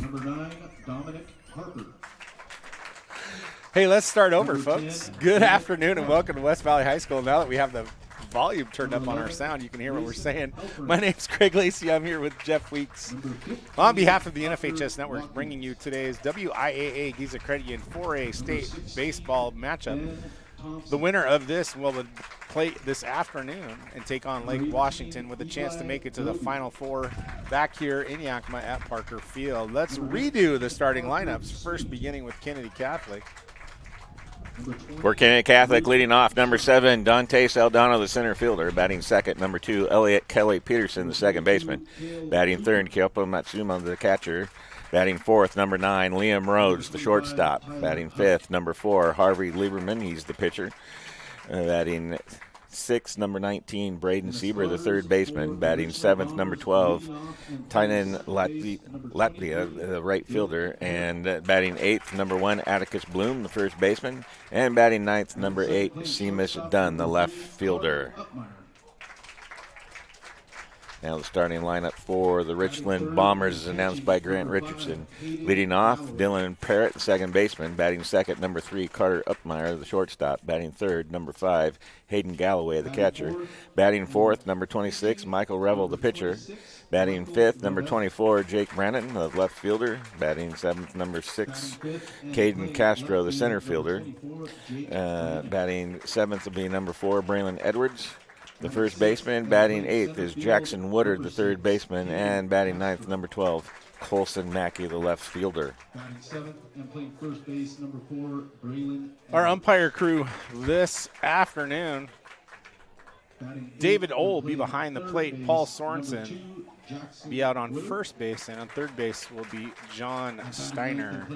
Number 9, Dominic Harper. Hey, let's start over, folks. Good afternoon and welcome to West Valley High School. Now that we have the volume turned up on our sound, you can hear what we're saying. My name's Craig Lacey. I'm here with Jeff Weeks. On behalf of the NFHS Network, bringing you today's WIAA Giza Credit Union 4A State Baseball matchup. The winner of this will play this afternoon and take on Lake Washington with a chance to make it to the Final Four back here in Yakima at Parker Field. Let's redo the starting lineups, first beginning with Kennedy Catholic. For Kennedy Catholic, leading off, number 7, Dante Saldana, the center fielder. Batting second, number 2, Elliot Kelly Peterson, the second baseman. Batting third, Kyopo Matsuma, the catcher. Batting fourth, number 9, Liam Rhodes, the shortstop. Batting fifth, number 4, Harvey Lieberman, he's the pitcher. Batting sixth, number 19, Braden Sieber, the third baseman. Batting seventh, number 12, Tynan Latvia, the right fielder. And batting eighth, number 1, Atticus Bloom, the first baseman. And batting ninth, number 8, Seamus Dunn, the left fielder. Now the starting lineup for the Richland Bombers is announced by Grant Richardson. Leading off, Dylan Parrott, the second baseman. Batting second, number 3, Carter Uppmeyer, the shortstop. Batting third, number 5, Hayden Galloway, the catcher. Batting fourth, number 26, Michael Revel, the pitcher. Batting fifth, number 24, Jake Brandon, the left fielder. Batting seventh, number 6, Caden Castro, the center fielder. Batting seventh will be number 4, Braylon Edwards, the first baseman. Batting eighth is Jackson Woodard, the third baseman, and batting ninth, number 12, Colson Mackey, the left fielder. Batting seventh and playing first base, number 4, Braylon. Our umpire crew this afternoon, David Ohl will be behind the plate. Paul Sorensen be out on first base, and on third base will be John Steiner.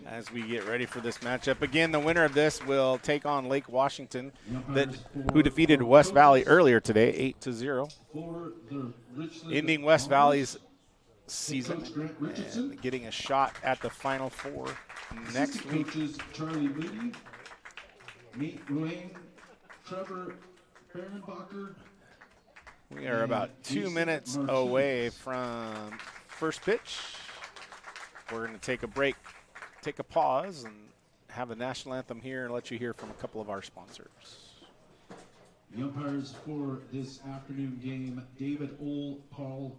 As we get ready for this matchup, again, the winner of this will take on Lake Washington, who defeated West Valley earlier today, 8-0, ending West Valley's season and getting a shot at the Final Four next week. Charlie Moody, Nate Ruane, Trevor Fehrenbacher. We are about 2 minutes away from first pitch. We're going to take a break, take a pause, and have the national anthem here and let you hear from a couple of our sponsors. The umpires for this afternoon game, David Ohl, Paul.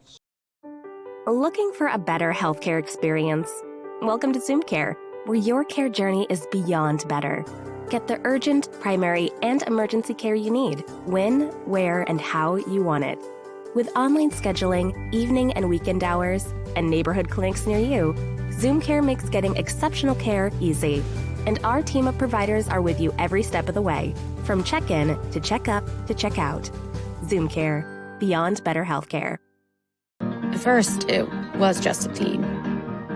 Looking for a better healthcare experience? Welcome to Zoom Care, where your care journey is beyond better. Get the urgent, primary, and emergency care you need, when, where, and how you want it. With online scheduling, evening and weekend hours, and neighborhood clinics near you, Zoom Care makes getting exceptional care easy. And our team of providers are with you every step of the way, from check-in to check-up to check-out. Zoom Care, beyond better healthcare. At first, it was just a team.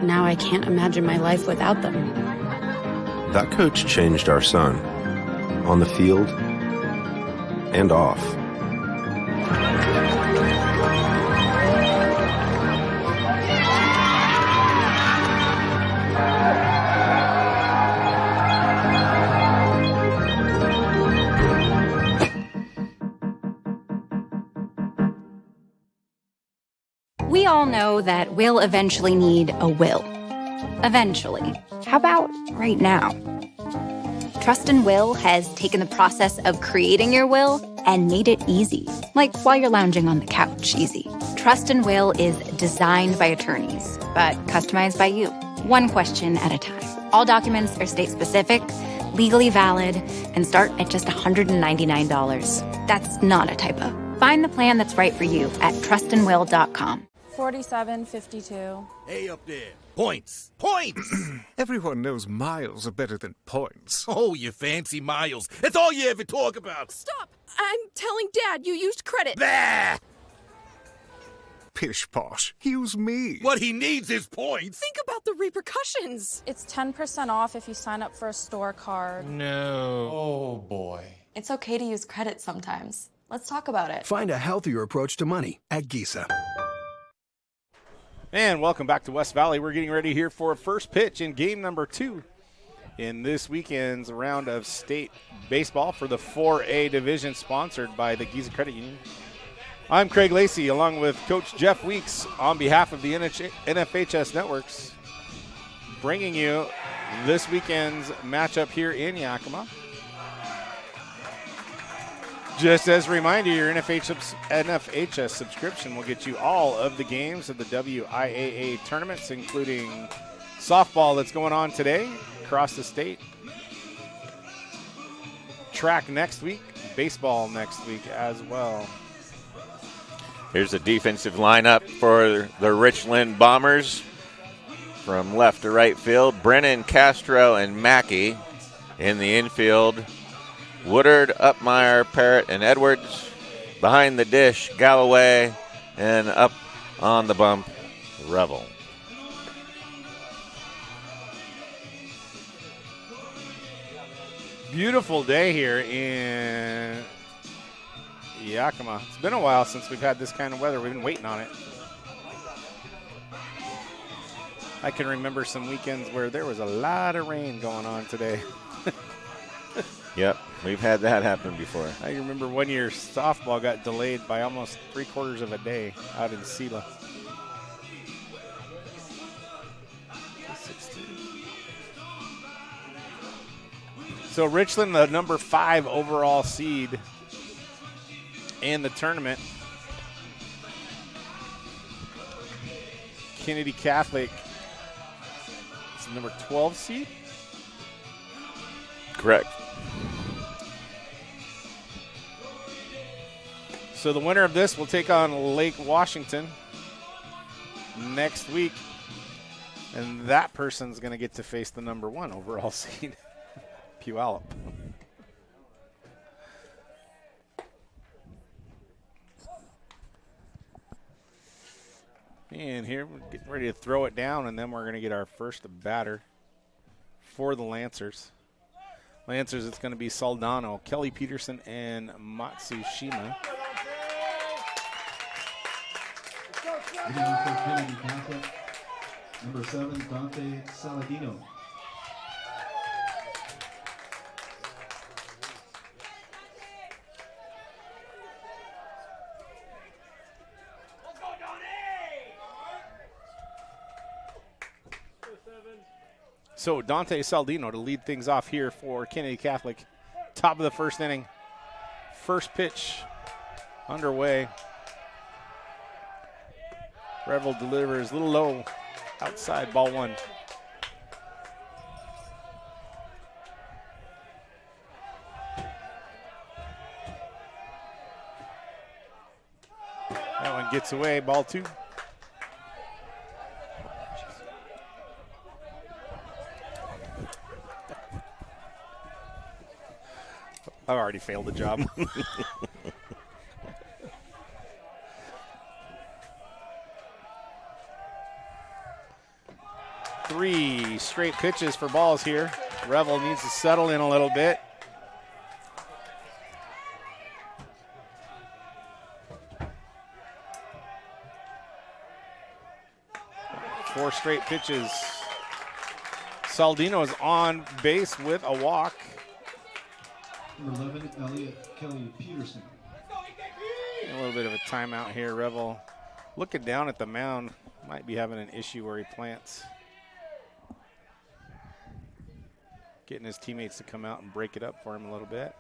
Now I can't imagine my life without them. That coach changed our son, on the field and off. We all know that we'll eventually need a will. Eventually. How about right now? Trust and Will has taken the process of creating your will and made it easy, like while you're lounging on the couch, easy. Trust and Will is designed by attorneys, but customized by you, one question at a time. All documents are state-specific, legally valid, and start at just $199. That's not a typo. Find the plan that's right for you at trustandwill.com. 4752. Hey up there. Points. Points! Everyone knows miles are better than points. Oh, you fancy miles. That's all you ever talk about. Stop! I'm telling Dad you used credit. Bah! Pish posh. Use me. What he needs is points. Think about the repercussions. It's 10% off if you sign up for a store card. No. Oh, boy. It's okay to use credit sometimes. Let's talk about it. Find a healthier approach to money at Giza. And welcome back to West Valley. We're getting ready here for first pitch in game number 2 in this weekend's round of state baseball for the 4A division, sponsored by the Giza Credit Union. I'm Craig Lacey, along with Coach Jeff Weeks, on behalf of the NFHS Networks, bringing you this weekend's matchup here in Yakima. Just as a reminder, your NFHS subscription will get you all of the games of the WIAA tournaments, including softball that's going on today across the state, track next week, baseball next week as well. Here's the defensive lineup for the Richland Bombers. From left to right field, Brennan, Castro, and Mackey. In the infield, Woodard, Upmeyer, Parrott, and Edwards. Behind the dish, Galloway, and up on the bump, Revel. Beautiful day here in Yakima. It's been a while since we've had this kind of weather. We've been waiting on it. I can remember some weekends where there was a lot of rain going on today. Yep, we've had that happen before. I remember one year softball got delayed by almost 3/4 of a day out in Sela. So Richland, the number 5 overall seed in the tournament. Kennedy Catholic is the number 12 seed. Correct. So the winner of this will take on Lake Washington next week, and that person's going to get to face the number 1 overall seed, Puyallup. And here we're getting ready to throw it down, and then we're going to get our first batter for the Lancers. Lancers, it's going to be Saldano, Kelly Peterson, and Matsushima. Kennedy Catholic, number 7, Dante Saladino. So Dante Saldino to lead things off here for Kennedy Catholic. Top of the first inning. First pitch underway. Revel delivers a little low outside, ball 1. That one gets away, ball 2. I've already failed the job. 3 straight pitches for balls here. Revel needs to settle in a little bit. Four straight pitches. Saldino is on base with a walk. Number 11, Elliot Kelly Peterson. A little bit of a timeout here. Revel looking down at the mound. Might be having an issue where he plants. Getting his teammates to come out and break it up for him a little bit.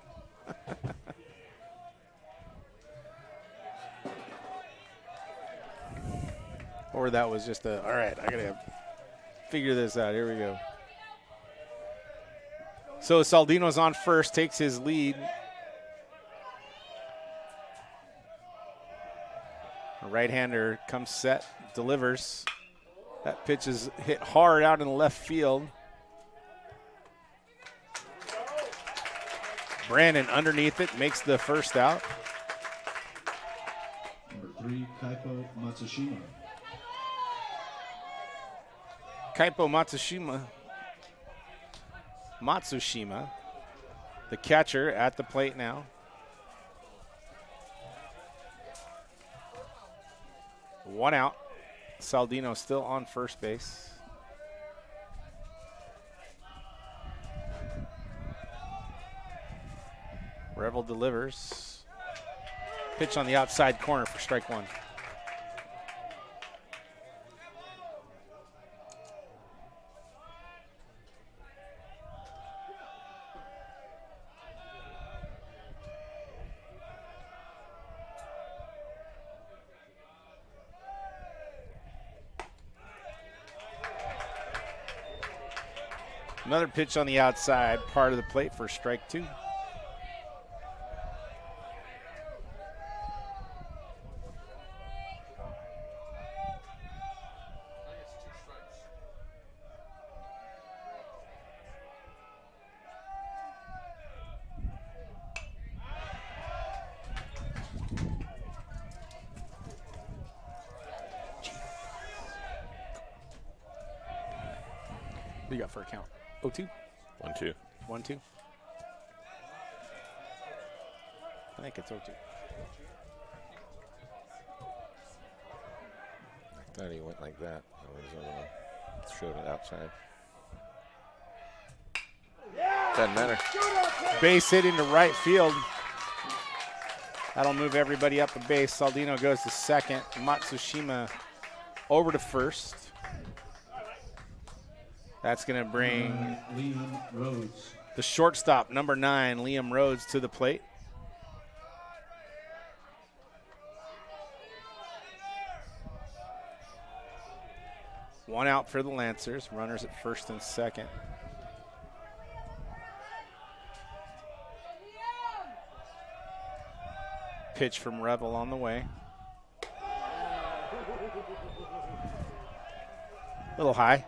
Or that was just all right, I got to figure this out. Here we go. So Saldino's on first, takes his lead. A right-hander comes set, delivers. That pitch is hit hard out in the left field. Brandon underneath it makes the first out. Number 3, Kaipo Matsushima. Kaipo Matsushima, the catcher at the plate now. One out. Saldino still on first base. Revel delivers. Pitch on the outside corner for strike one. Another pitch on the outside, part of the plate for strike two. What do you got for a count? 0-2? 1-2. 1-2. I think it's 0-2. I thought he went like that. Showed it outside. Doesn't matter. Base hit into right field. That'll move everybody up a base. Saldino goes to second. Matsushima over to first. That's going to bring Liam Rhodes. the shortstop, number 9, Liam Rhodes, to the plate. One out for the Lancers. Runners at first and second. Pitch from Revel on the way. A little high.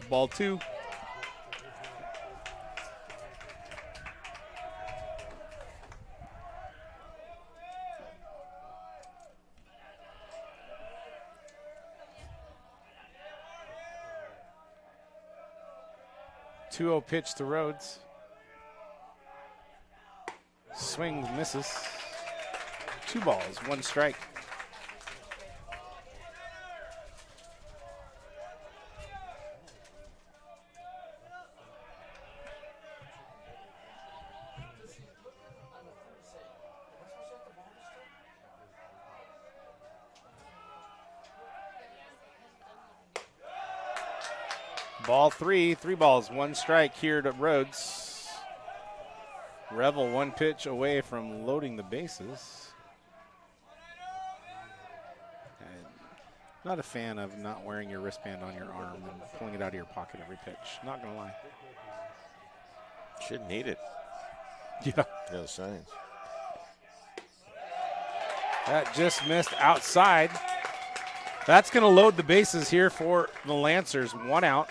Ball 2. Two-0 pitch to Rhodes. Swings, misses. 2 balls, 1 strike. Ball 3, 3 balls, 1 strike here to Rhodes. Revel 1 pitch away from loading the bases. And not a fan of not wearing your wristband on your arm and pulling it out of your pocket every pitch. Not gonna lie. Shouldn't need it. Yeah. No signs. That just missed outside. That's going to load the bases here for the Lancers. 1 out.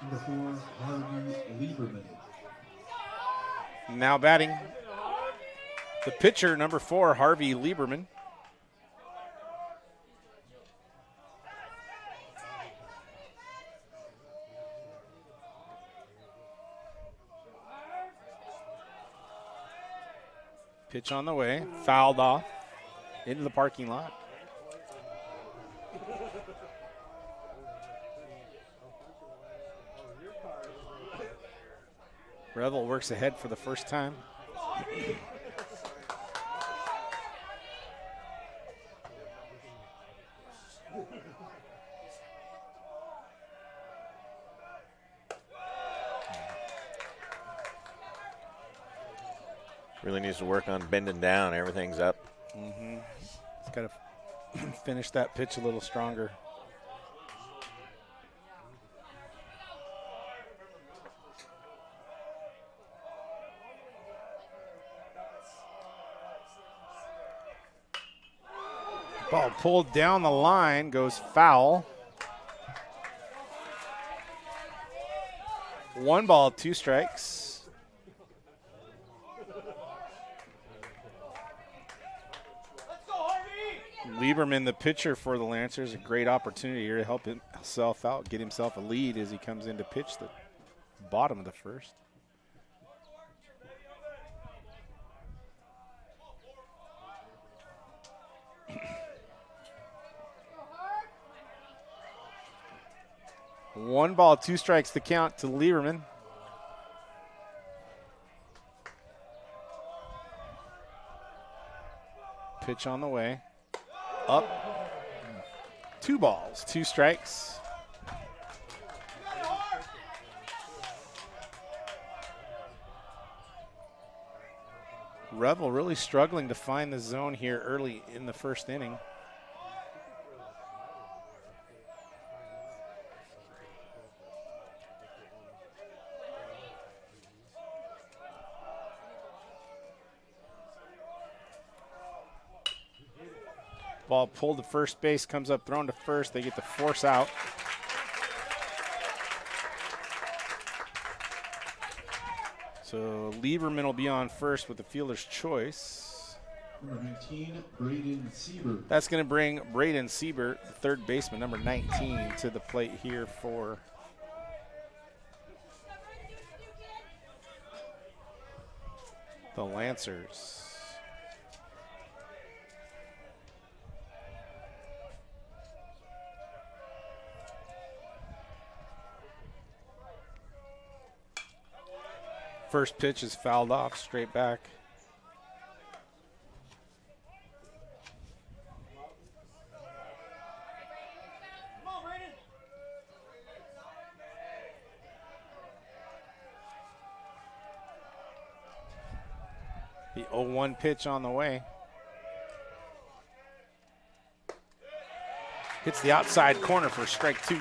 Number 4, Harvey Lieberman. Now batting the pitcher, number 4, Harvey Lieberman. Pitch on the way, fouled off into the parking lot. Revel works ahead for the first time. Really needs to work on bending down. Everything's up. Mm-hmm. He's got to finish that pitch a little stronger. Ball pulled down the line, goes foul. 1 ball, 2 strikes. Lieberman, the pitcher for the Lancers, a great opportunity here to help himself out, get himself a lead as he comes in to pitch the bottom of the first. 1 ball, 2 strikes to count to Lieberman. Pitch on the way. Up. 2 balls, 2 strikes. Revel really struggling to find the zone here early in the first inning. Ball pulled to first base, comes up, thrown to first. They get the force out. So Lieberman will be on first with the fielder's choice. Number 19, Braden Siebert. That's going to bring Braden Siebert, the third baseman, number 19, to the plate here for the Lancers. First pitch is fouled off, straight back. The 0-1 pitch on the way. Hits the outside corner for strike 2.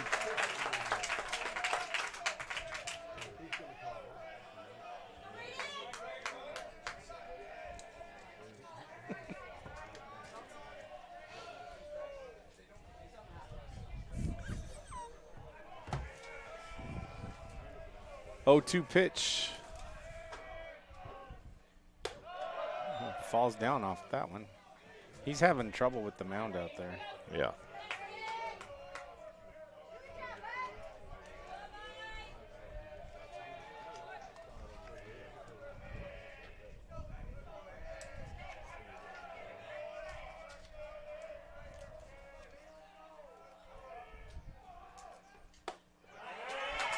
Oh, 0-2 pitch. Falls down off that one. He's having trouble with the mound out there. Yeah.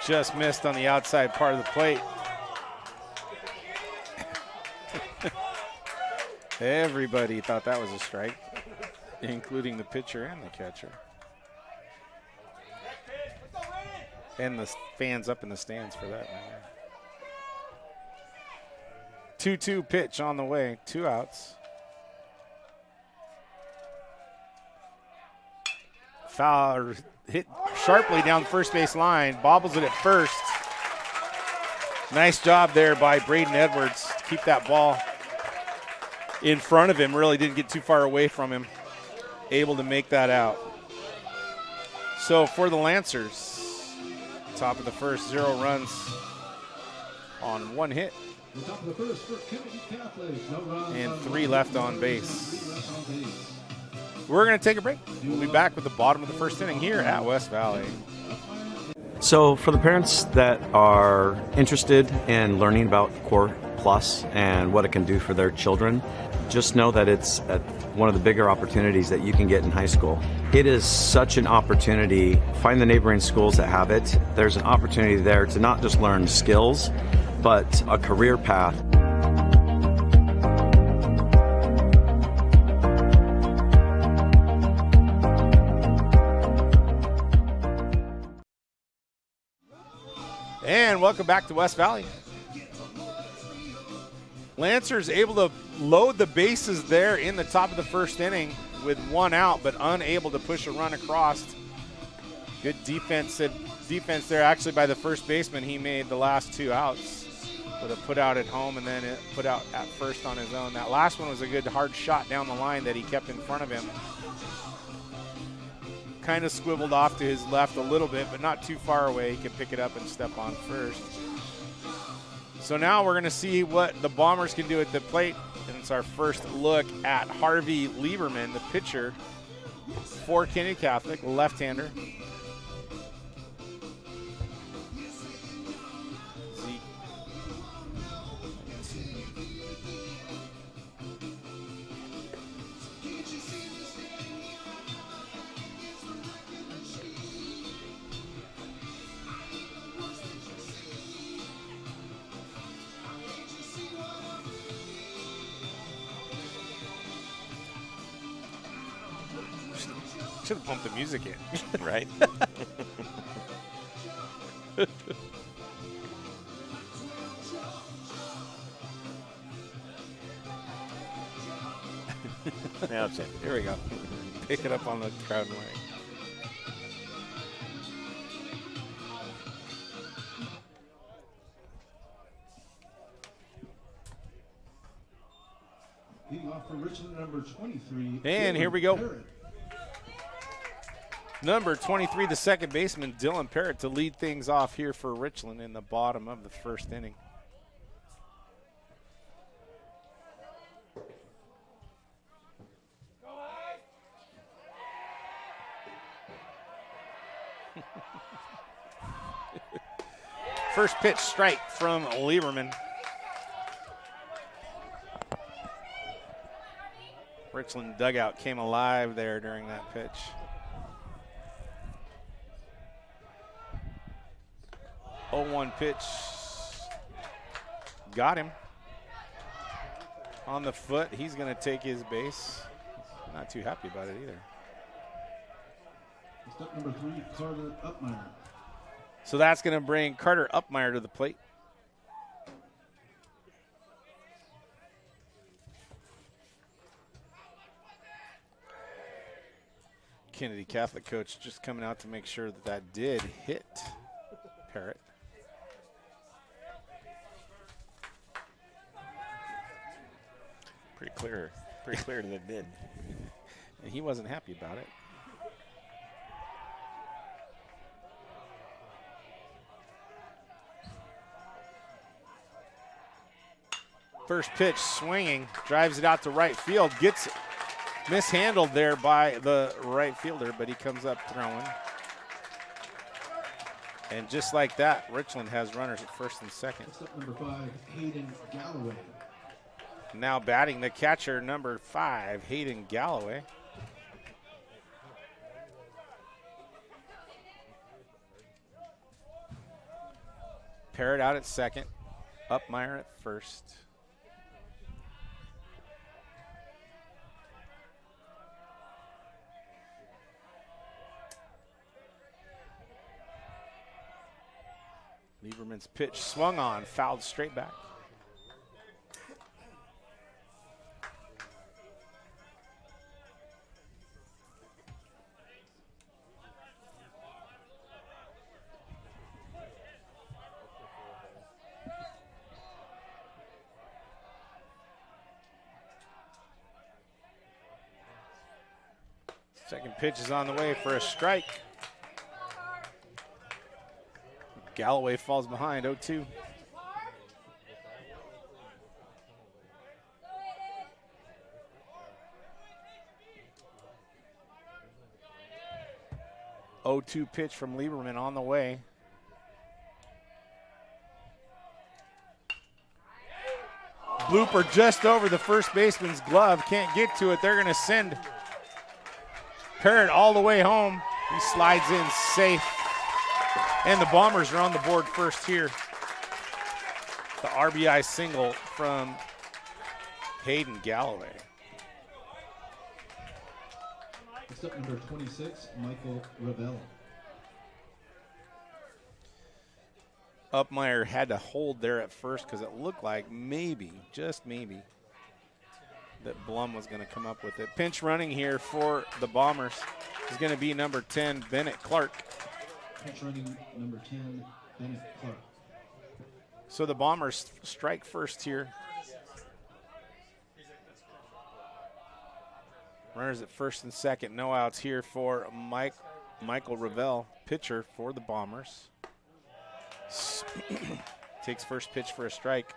Just missed on the outside part of the plate. Everybody thought that was a strike, including the pitcher and the catcher. And the fans up in the stands for that matter. 2-2 pitch on the way, 2 outs. Foul hit sharply down the first base line, bobbles it at first. Nice job there by Braden Edwards to keep that ball in front of him. Really didn't get too far away from him. Able to make that out. So for the Lancers, top of the first, 0 runs on 1 hit. Top of the first for Kennedy Catholic. No runs, and 3 left on base. We're going to take a break. We'll be back with the bottom of the first inning here at West Valley. So for the parents that are interested in learning about Core Plus and what it can do for their children, just know that it's one of the bigger opportunities that you can get in high school. It is such an opportunity. Find the neighboring schools that have it. There's an opportunity there to not just learn skills, but a career path. And welcome back to West Valley. Lancers able to load the bases there in the top of the first inning with 1 out, but unable to push a run across. Good defense there actually by the first baseman. He made the last 2 outs with a put out at home and then put out at first on his own. That last one was a good hard shot down the line that he kept in front of him. Kind of swiveled off to his left a little bit, but not too far away. He could pick it up and step on first. So now we're going to see what the Bombers can do at the plate. And it's our first look at Harvey Lieberman, the pitcher for Kennedy Catholic, left-hander. should have pumped the music in. Right? Now it's in. Here we go. Pick it up on the crowd mic. Leading off for Richland, number 23. And here we go. Number 23, the second baseman, Dylan Parrott, to lead things off here for Richland in the bottom of the first inning. First pitch, strike from Lieberman. Richland dugout came alive there during that pitch. Oh, 1 pitch. Got him. On the foot, he's going to take his base. Not too happy about it either. Step number 3, Carter Upmeyer. So that's going to bring Carter Upmeyer to the plate. Kennedy Catholic coach just coming out to make sure that that did hit Parrott. Pretty clear that it did. And he wasn't happy about it. First pitch swinging, drives it out to right field, gets it. Mishandled there by the right fielder, but he comes up throwing. And just like that, Richland has runners at first and second. Step number 5, Hayden Galloway. Now batting the catcher, number 5, Hayden Galloway. Parrott out at second, Upmeyer at first. Lieberman's pitch swung on, fouled straight back. Second pitch is on the way for a strike. Galloway falls behind, 0-2. Pitch from Lieberman on the way. Blooper just over the first baseman's glove. Can't get to it. They're going to send Parrott all the way home. He slides in safe. And the Bombers are on the board first here. The RBI single from Hayden Galloway. Step number 26, Michael Ravel. Upmeyer had to hold there at first because it looked like maybe, just maybe, that Blum was going to come up with it. Pinch running here for the Bombers is going to be number 10, Bennett Clark. Pinch running number 10, Bennett Clark. So the Bombers strike first here. Runners at first and second. No outs here for Michael Ravel, pitcher for the Bombers. Takes first pitch for a strike.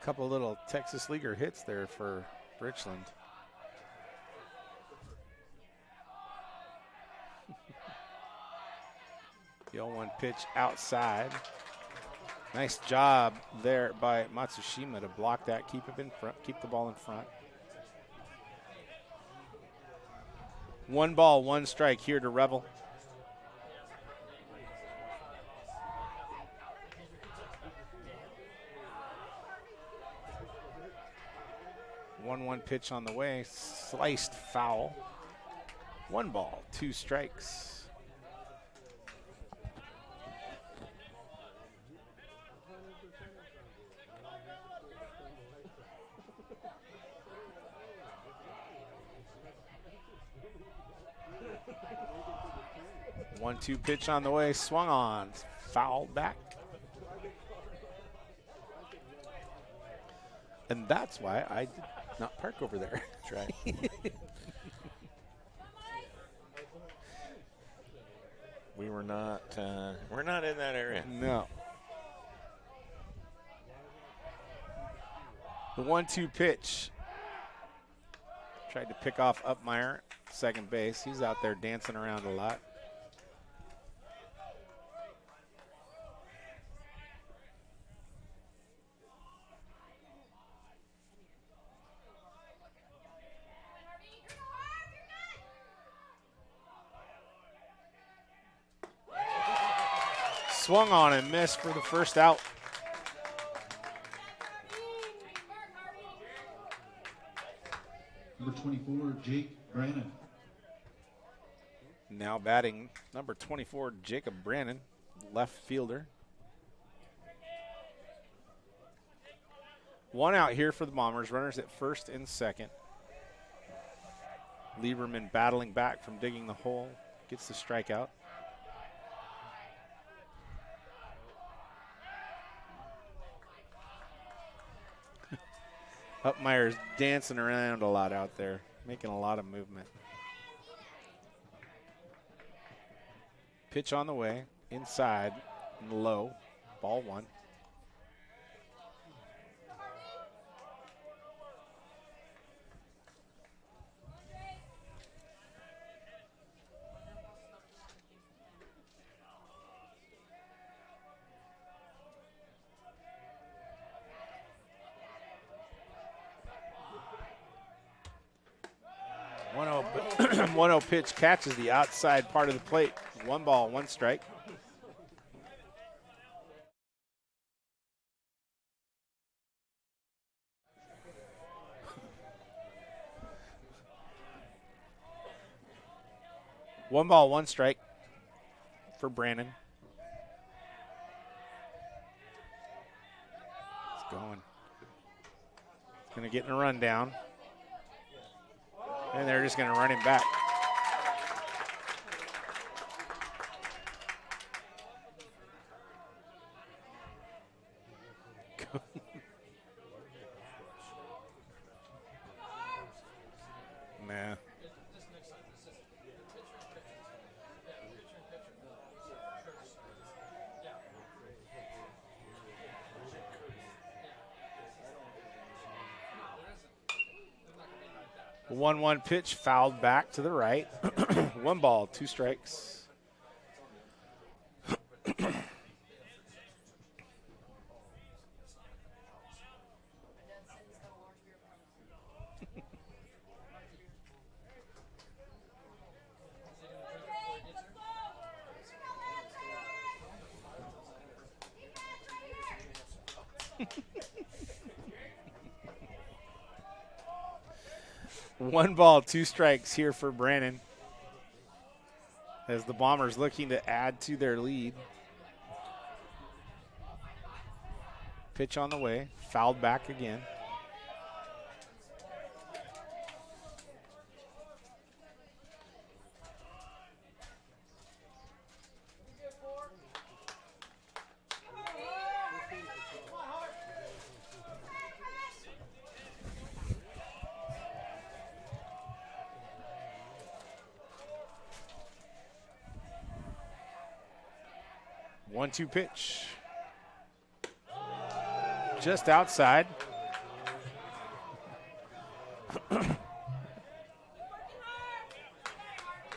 Couple little Texas Leaguer hits there for Richland. The 0-1 pitch outside. Nice job there by Matsushima to block that, keep it in front, keep the ball in front. 1 ball, 1 strike here to Revel. 1-1 pitch on the way, sliced foul. 1 ball, 2 strikes. One-two pitch on the way, swung on, fouled back. And that's why I did not park over there. That's right. We're not in that area. No. The 1-2 pitch. Tried to pick off Upmeyer, second base. He's out there dancing around a lot. Swung on and missed for the first out. Number 24, Jake Brannon. Now batting number 24, Jacob Brannon, left fielder. 1 out here for the Bombers. Runners at first and second. Lieberman battling back from digging the hole. Gets the strikeout. Upmeyer's dancing around a lot out there, making a lot of movement. Pitch on the way, inside and low, ball 1. One 0 pitch catches the outside part of the plate. 1 ball, 1 strike. One ball, 1 strike for Brandon. It's going. It's going to get in a rundown. And they're just going to run him back. Nah. The 1-1 pitch fouled back to the right. 1 ball, 2 strikes. One ball, 2 strikes here for Brannon as the Bombers looking to add to their lead. Pitch on the way, fouled back again. One-two pitch. Just outside.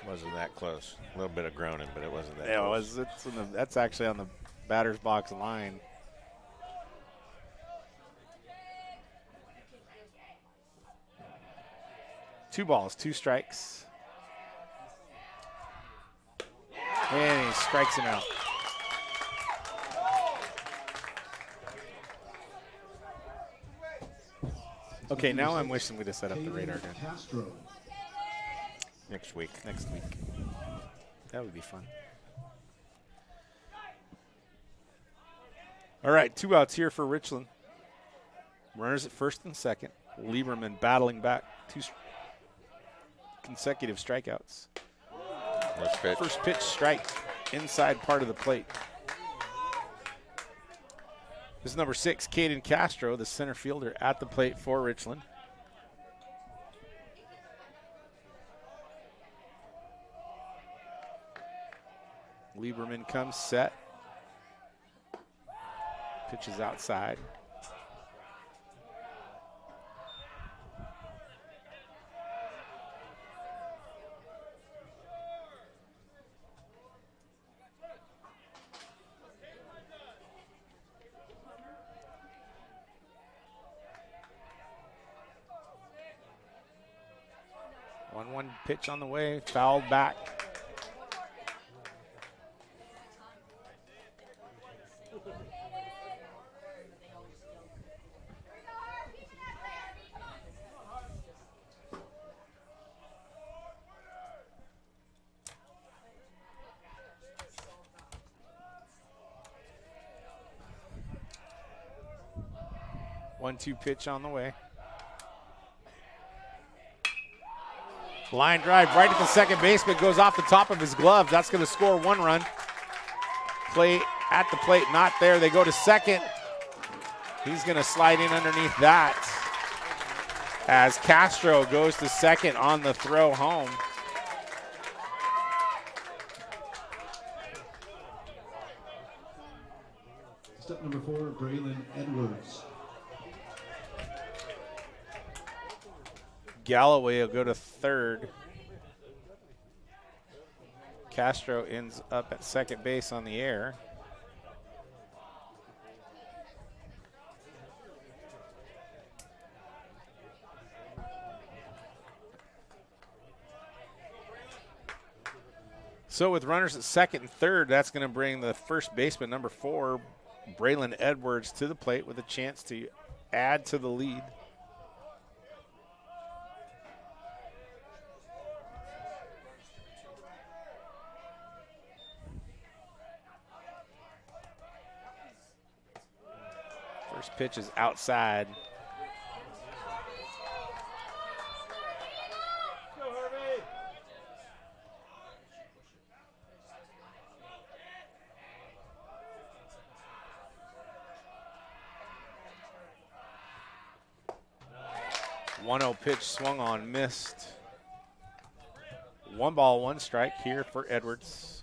Wasn't that close. A little bit of groaning, but it wasn't that Yeah, close. That's actually on the batter's box line. Two balls, 2 strikes. And he strikes him out. Okay, now I'm wishing we'd have set up the radar gun. Castro. Next week. That would be fun. All right, 2 outs here for Richland. Runners at first and second. Lieberman battling back 2 consecutive strikeouts. First pitch strike inside part of the plate. This is number 6, Caden Castro, the center fielder at the plate for Richland. Lieberman comes set. Pitches outside. One pitch on the way, fouled back. One-two pitch on the way. Line drive right at the second baseman, goes off the top of his glove. That's going to score 1 run. Play at the plate, not there. They go to second. He's going to slide in underneath that as Castro goes to second on the throw home. Step number 4, Braylon Edwards. Galloway will go to third. Castro ends up at second base on the air. So with runners at second and third, that's going to bring the first baseman, number 4, Braylon Edwards, to the plate with a chance to add to the lead. First pitch is outside. One-0 pitch swung on, missed. 1 ball, 1 strike here for Edwards.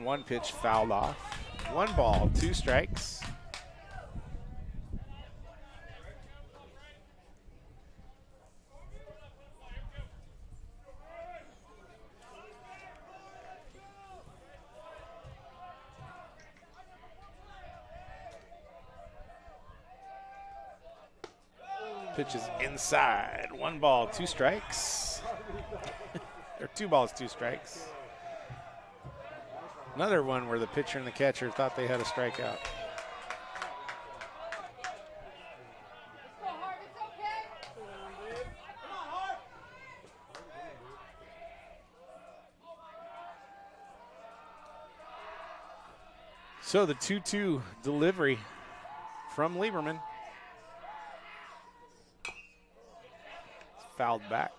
One pitch fouled off. 1 ball, 2 strikes. Pitch is inside. 1 ball, 2 strikes. Or 2 balls, 2 strikes. Another one where the pitcher and the catcher thought they had a strikeout. So the 2-2 delivery from Lieberman. Fouled back.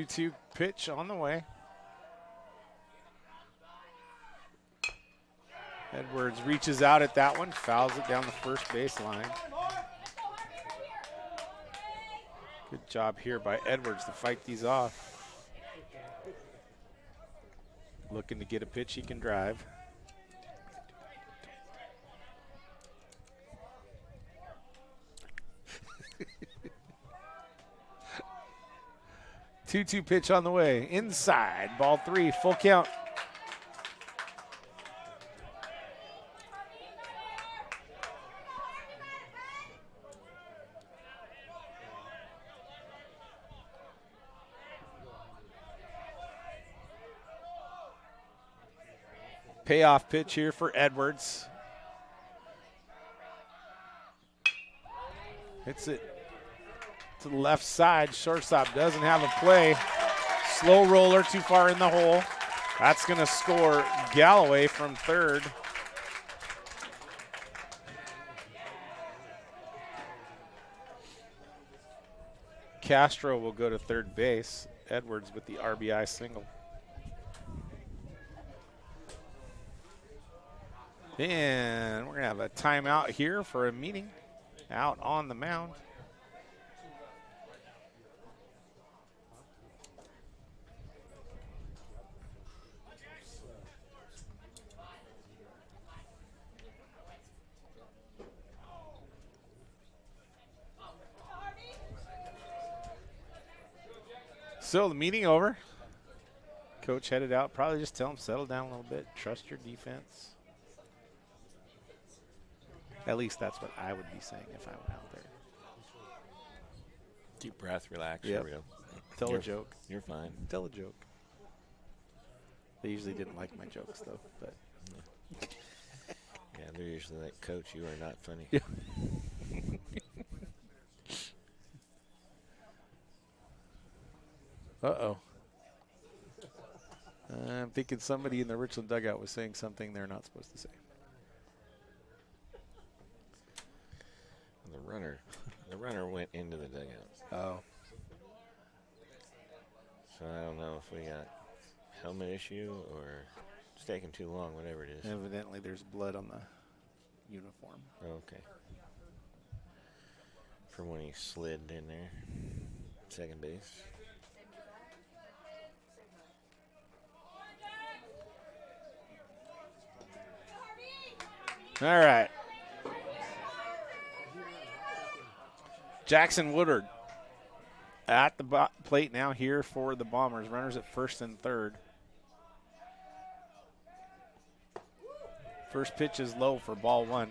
Two pitch on the way. Edwards reaches out at that one, fouls it down the first baseline. Good job here by Edwards to fight these off. Looking to get a pitch he can drive. Two-two pitch on the way. Inside. Ball 3. Full count. Payoff pitch here for Edwards. Hits it to the left side. Shortstop doesn't have a play. Slow roller too far in the hole. That's going to score Galloway from third. Castro will go to third base. Edwards with the RBI single. And we're going to have a timeout here for a meeting out on the mound. So the meeting over. Coach headed out. Probably just tell him settle down a little bit. Trust your defense. At least that's what I would be saying if I went out there. Deep breath, relax. Yep. Here we go. Tell a joke. You're fine. Tell a joke. They usually didn't like my jokes, though. But yeah, they're usually like, Coach, you are not funny. Yeah. Uh-oh. I'm thinking somebody in the Richland dugout was saying something they're not supposed to say. The runner went into the dugout. Oh. So I don't know if we got helmet issue or it's taking too long, whatever it is. Evidently there's blood on the uniform. Okay. From when he slid in there. Second base. All right. Jackson Woodard at the plate now here for the Bombers. Runners at first and third. First pitch is low for ball 1.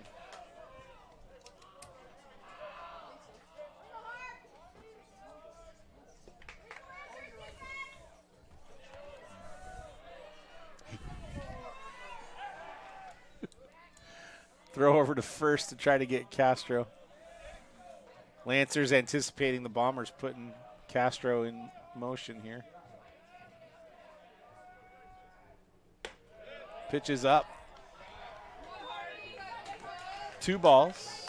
Throw over to first to try to get Castro. Lancers anticipating the Bombers putting Castro in motion here. Pitch is up. 2 balls.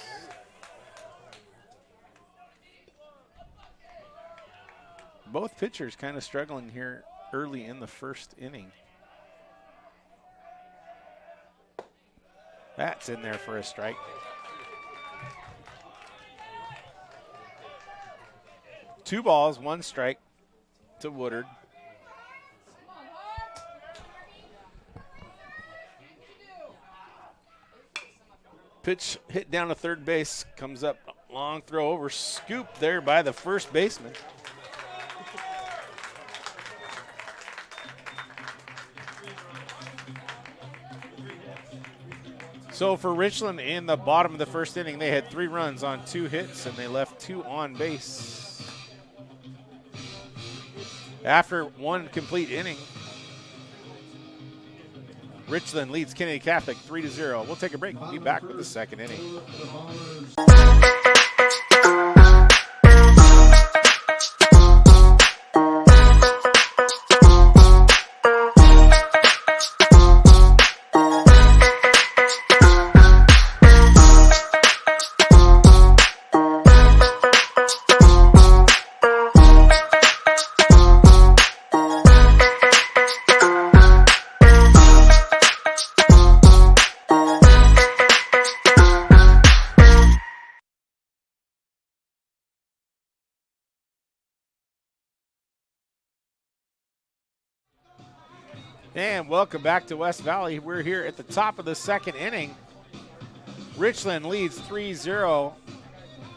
Both pitchers kind of struggling here early in the first inning. That's in there for a strike. Two balls, 1 strike to Woodard. Pitch hit down to third base, comes up, long throw over, scooped there by the first baseman. So for Richland in the bottom of the first inning, they had 3 runs on 2 hits, and they left 2 on base. After 1 complete inning, Richland leads Kennedy Catholic 3-0. We'll take a break. We'll be back with the second inning. And welcome back to West Valley. We're here at the top of the second inning. Richland leads 3-0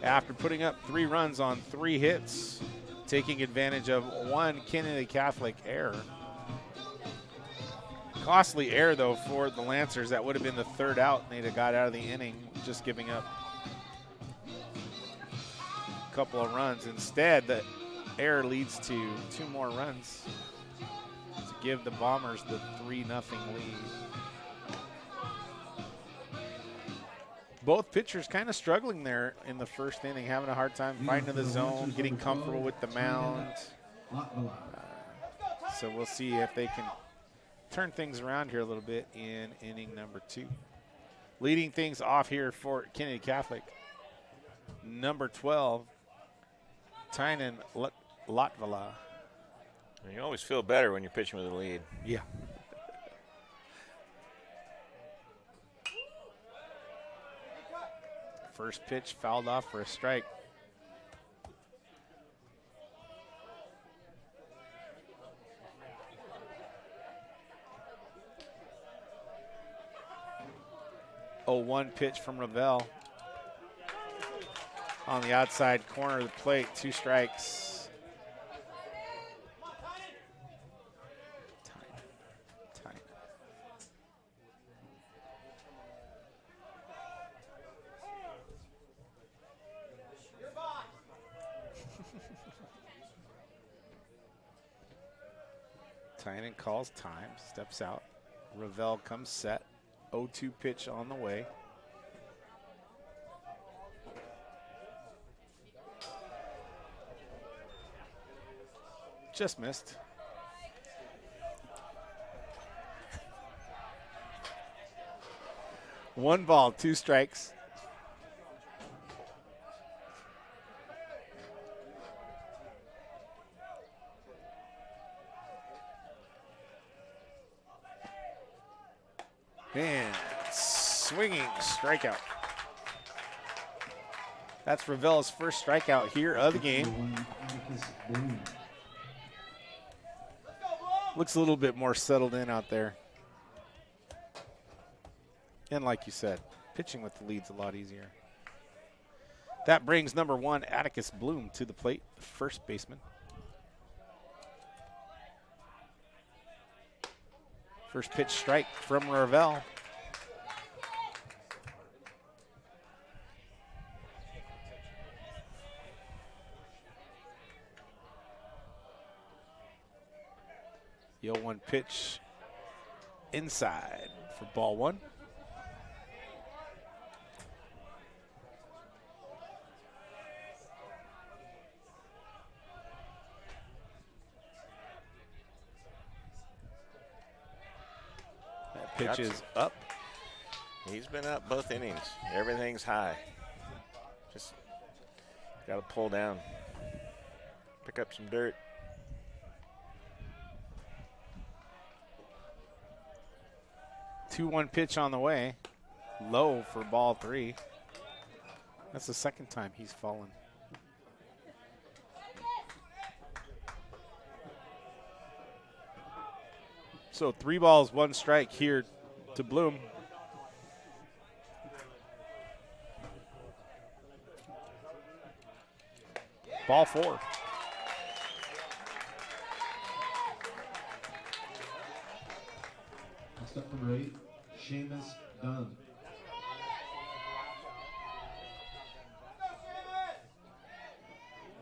after putting up 3 runs on 3 hits, taking advantage of one Kennedy Catholic error. Costly error, though, for the Lancers. That would have been the 3rd out, and they'd have got out of the inning just giving up a couple of runs. Instead, the error leads to 2 more runs to give the Bombers the 3-0 lead. Both pitchers kind of struggling there in the first inning, having a hard time finding the zone, getting comfortable with the mound. So we'll see if they can turn things around here a little bit in inning number 2. Leading things off here for Kennedy Catholic, number 12, Tynan Latvala. You always feel better when you're pitching with a lead. Yeah. First pitch fouled off for a strike. Oh, 1 pitch from Ravel. On the outside corner of the plate, 2 strikes. Tynan calls time, steps out. Ravel comes set. 0-2 pitch on the way. Just missed. One ball, 2 strikes. And swinging strikeout. That's Ravel's first strikeout here of the game. Looks a little bit more settled in out there. And like you said, pitching with the lead's a lot easier. That brings number 1, Atticus Bloom, to the plate, the first baseman. First pitch strike from Ravel. The 0-1 pitch inside for ball 1. Pitch is up. He's been up both innings. Everything's high. Just got to pull down, pick up some dirt. Two 2-1 pitch on the way. Low for ball 3. That's the second time he's fallen. So 3 balls, 1 strike here to Bloom. Ball 4. Next up number 8, Seamus Dunn.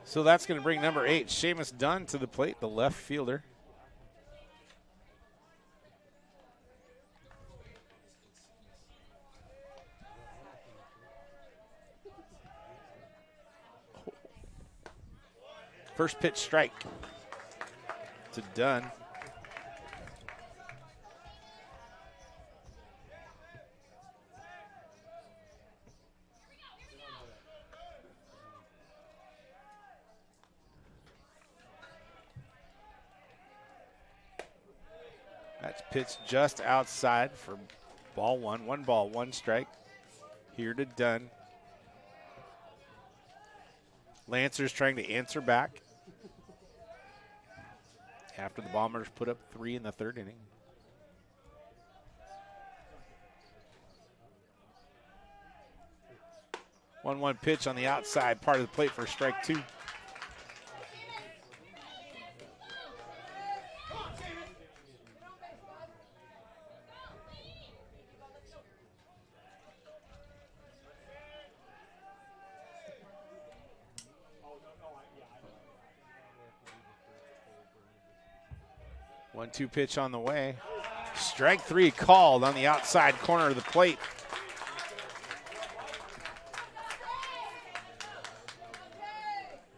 So that's going to bring number 8, Seamus Dunn, to the plate, the left fielder. First pitch strike to Dunn. That's pitched just outside for ball 1. 1 ball, 1 strike. Here to Dunn. Lancers trying to answer back after the Bombers put up 3 in the 3rd inning. 1-1 pitch on the outside part of the plate for strike 2. One-two pitch on the way. Strike 3 called on the outside corner of the plate.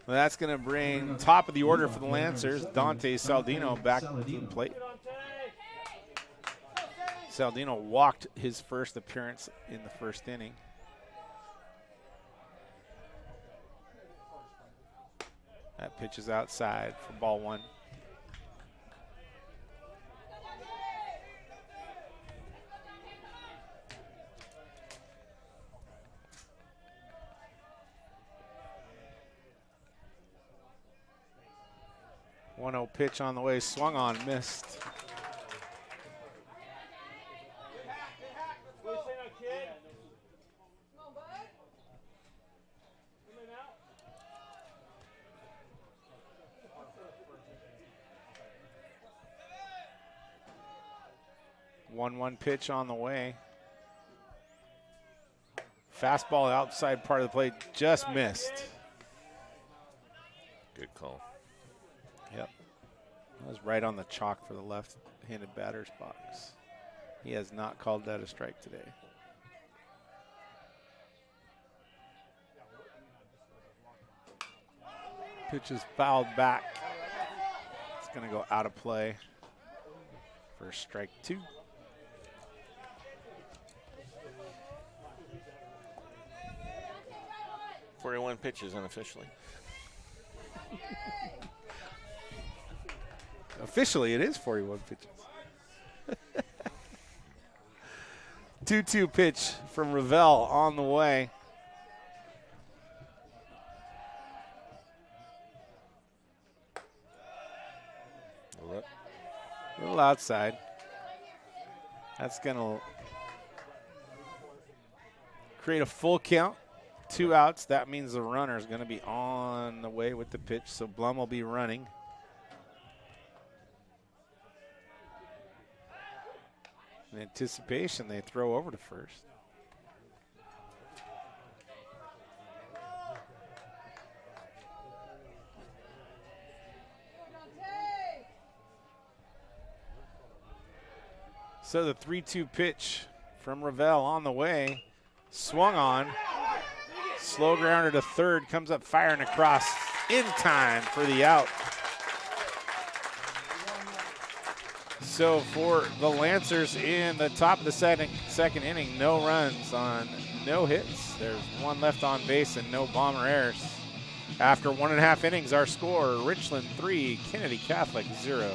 Well, that's going to bring top of the order for the Lancers, Dante Saldino, back to the plate. Saldino walked his first appearance in the first inning. That pitch is outside for ball 1. One-oh pitch on the way, swung on, missed. One pitch on the way. Fastball outside part of the plate, just missed. Good call. Yep. That was right on the chalk for the left-handed batter's box. He has not called that a strike today. Pitch is fouled back. It's going to go out of play for strike 2. .41 pitches unofficially. Officially, it is 41 pitches. 2-2 pitch from Ravel on the way. A little outside. That's going to create a full count. 2 outs. That means the runner is going to be on the way with the pitch, so Blum will be running. In anticipation, they throw over to first. So the 3-2 pitch from Ravel on the way, swung on. Slow grounder to third, comes up firing across in time for the out. So for the Lancers in the top of the second inning, no runs on no hits. There's 1 left on base and no bomber errors. After 1.5 innings, our score, Richland 3, Kennedy Catholic 0.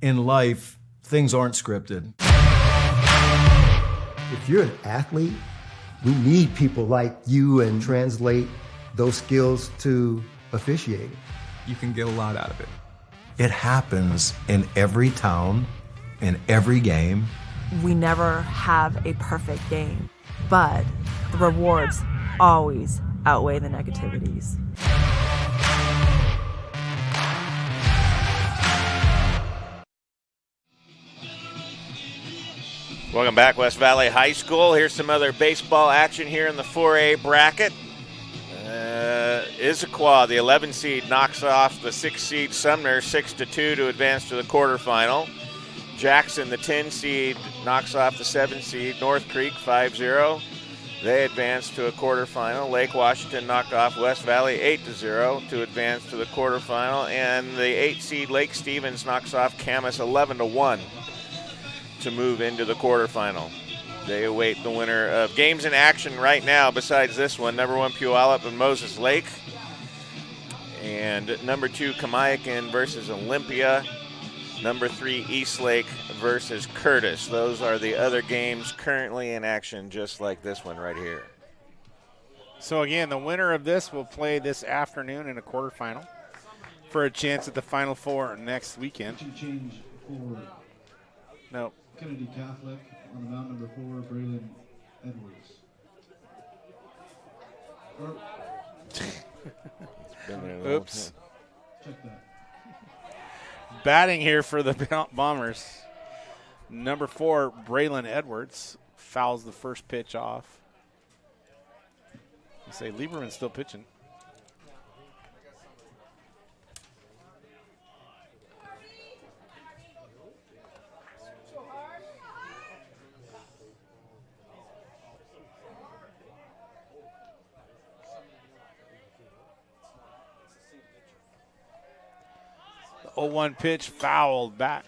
In life, things aren't scripted. If you're an athlete, we need people like you and translate those skills to officiating. You can get a lot out of it. It happens in every town, in every game. We never have a perfect game, but the rewards always outweigh the negativities. Welcome back, West Valley High School. Here's some other baseball action here in the 4A bracket. Issaquah, the 11 seed, knocks off the 6 seed Sumner 6-2 to advance to the quarterfinal. Jackson, the 10 seed, knocks off the 7 seed North Creek 5-0. They advance to a quarterfinal. Lake Washington knocked off West Valley 8-0 to advance to the quarterfinal. And the 8 seed Lake Stevens knocks off Camas 11-1 to move into the quarterfinal. They await the winner of games in action right now besides this one. Number 1 Puyallup and Moses Lake. And number 2 Kamayakan versus Olympia. Number 3 Eastlake versus Curtis. Those are the other games currently in action, just like this one right here. So again, the winner of this will play this afternoon in a quarterfinal for a chance at the Final Four next weekend. Change for no. Kennedy Catholic on the mound, number 4 Braylon Edwards. Oops. Check that. Batting here for the Bombers. Number 4, Braylon Edwards, fouls the first pitch off. You say Lieberman's still pitching. The 0-1 pitch fouled back.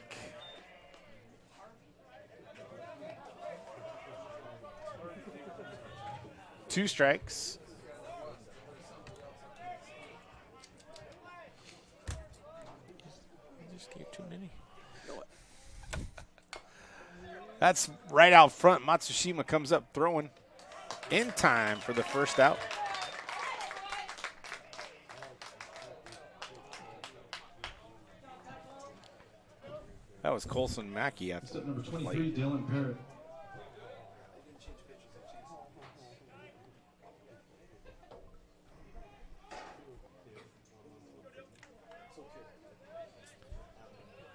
Two strikes. Just gave too many. That's right out front. Matsushima comes up throwing in time for the first out. That was Colson Mackey at the Number 23, plate. Dylan Parrott.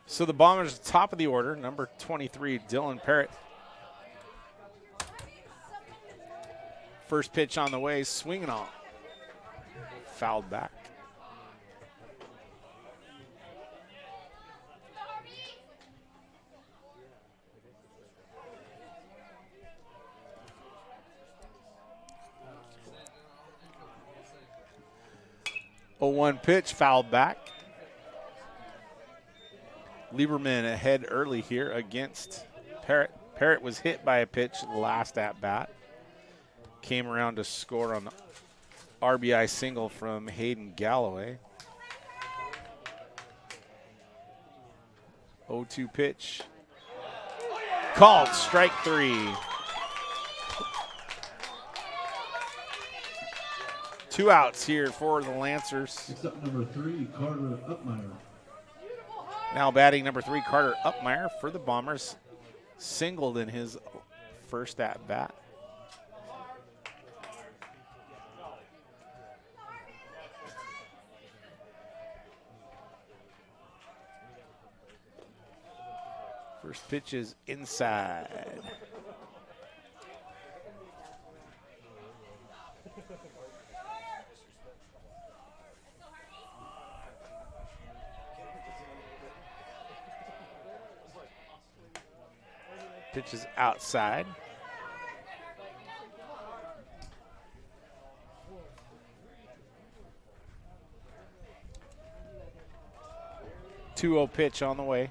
So the Bombers top of the order, number 23, Dylan Parrott. First pitch on the way, swinging on. Fouled back. A 1 pitch, fouled back. Lieberman ahead early here against Parrott. Parrott was hit by a pitch last at bat. Came around to score on the RBI single from Hayden Galloway. 0-2 pitch. Called, strike 3. 2 outs here for the Lancers. Next up, number 3, Carter Upmeyer. Now batting number 3, Carter Upmeyer for the Bombers. Singled in his first at bat. First pitch is inside. Pitch is outside. Two-0 pitch on the way.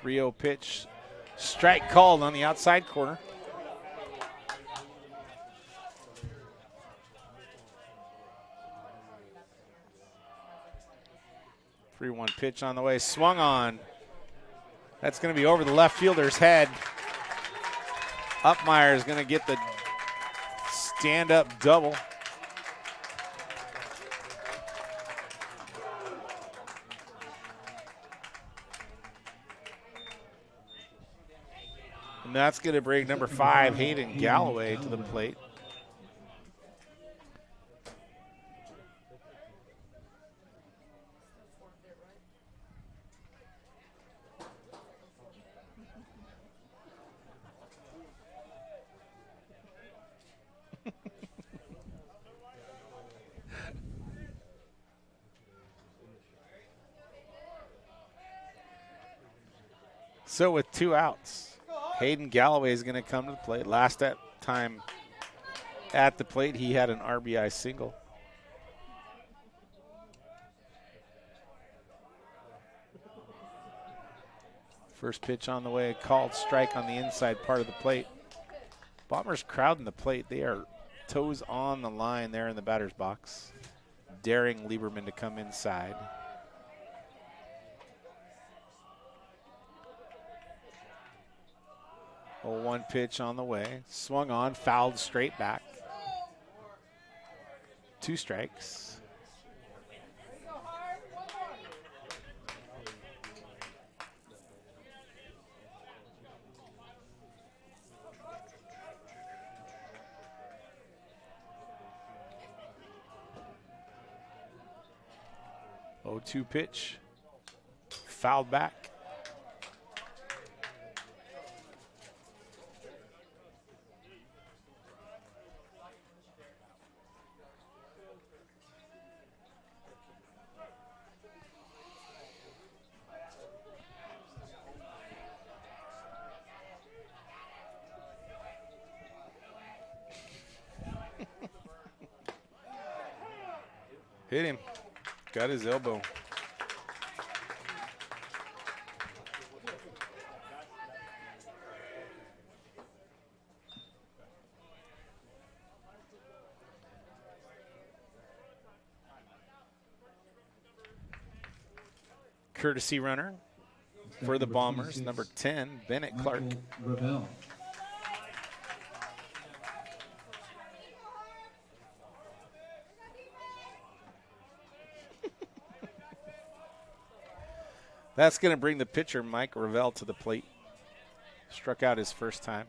Three-0 pitch. Strike called on the outside corner. 3-1 pitch on the way, swung on. That's going to be over the left fielder's head. Upmeyer is going to get the stand-up double. And that's going to bring number 5, Hayden Galloway, to the plate. So with 2 outs, Hayden Galloway is going to come to the plate. Last time at the plate, he had an RBI single. First pitch on the way, called strike on the inside part of the plate. Bombers crowding the plate. They are toes on the line there in the batter's box, daring Lieberman to come inside. A 1 pitch on the way, swung on, fouled straight back. 2 strikes. 0-2 pitch. Fouled back. Hit him. Got his elbow. Courtesy runner for the Bombers, number 10, Bennett Clark. Ravel. That's going to bring the pitcher, Mike Ravel, to the plate. Struck out his first time.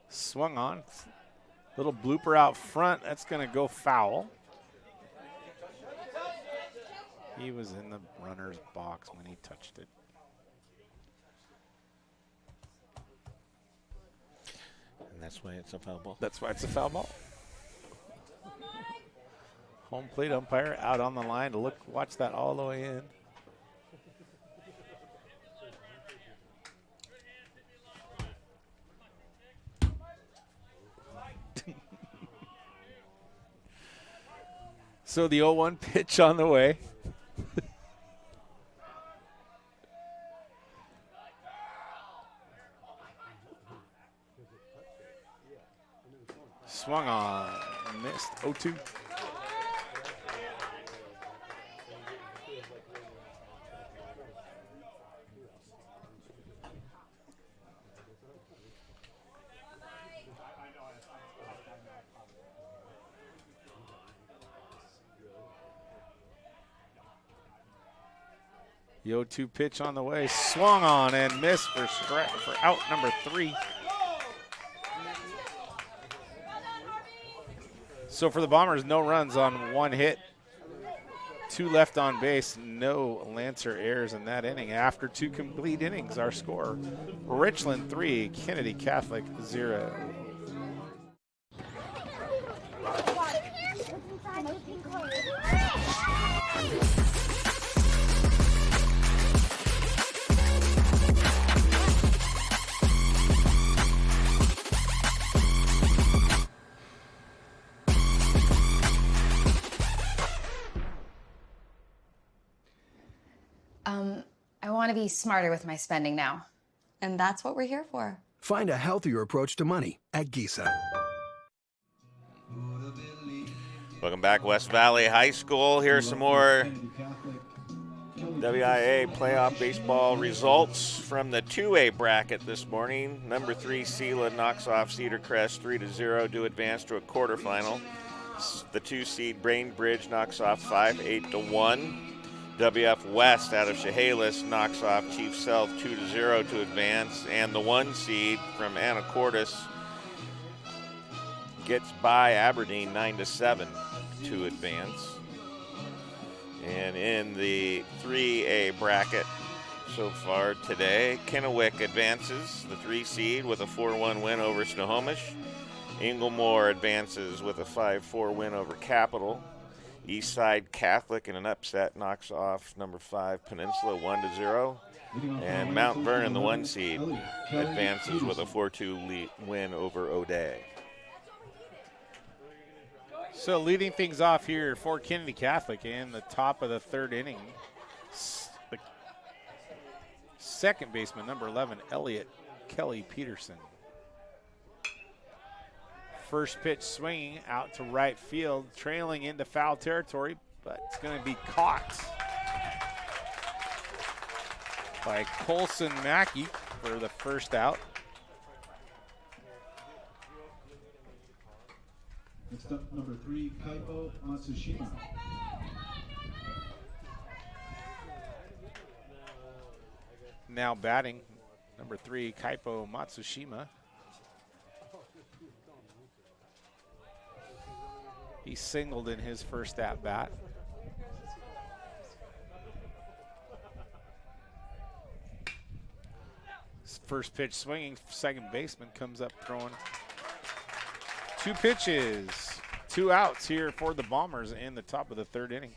Swung on. Little blooper out front. That's going to go foul. He was in the runner's box when he touched it. And that's why it's a foul ball? That's why it's a foul ball. Home plate umpire out on the line to watch that all the way in. So the 0-1 pitch on the way. Swung on, missed, 0-2. The 0-2 pitch on the way, swung on and missed for out number 3. So for the Bombers, no runs on 1 hit, 2 left on base, no Lancer errors in that inning. After 2 complete innings, our score, Richland 3, Kennedy Catholic 0. I want to be smarter with my spending now. And that's what we're here for. Find a healthier approach to money at GISA. Welcome back, West Valley High School. Here's some more WIAA playoff baseball results from the 2A bracket this morning. Number 3, Sela knocks off Cedar Crest 3-0 to advance to a quarterfinal. The 2 seed Brainbridge knocks off 5-8-1. WF West out of Chehalis knocks off Chief Self 2-0 to advance. And the 1 seed from Anacortes gets by Aberdeen 9-7 to advance. And in the 3A bracket so far today, Kennewick advances, the 3 seed, with a 4-1 win over Snohomish. Inglemore advances with a 5-4 win over Capital. Eastside Catholic in an upset knocks off number 5 Peninsula 1-0. And Mount Vernon, the 1 seed, advances with a 4-2 win over O'Day. So leading things off here for Kennedy Catholic in the top of the 3rd inning, the second baseman, number 11, Elliot Kelly Peterson. First pitch swinging out to right field, trailing into foul territory, but it's going to be caught by Colson Mackey for the first out. Next up, number 3, Kaipo Matsushima. Now batting, number 3, Kaipo Matsushima. He singled in his first at-bat. First pitch swinging, second baseman comes up throwing. 2 pitches, 2 outs here for the Bombers in the top of the 3rd inning.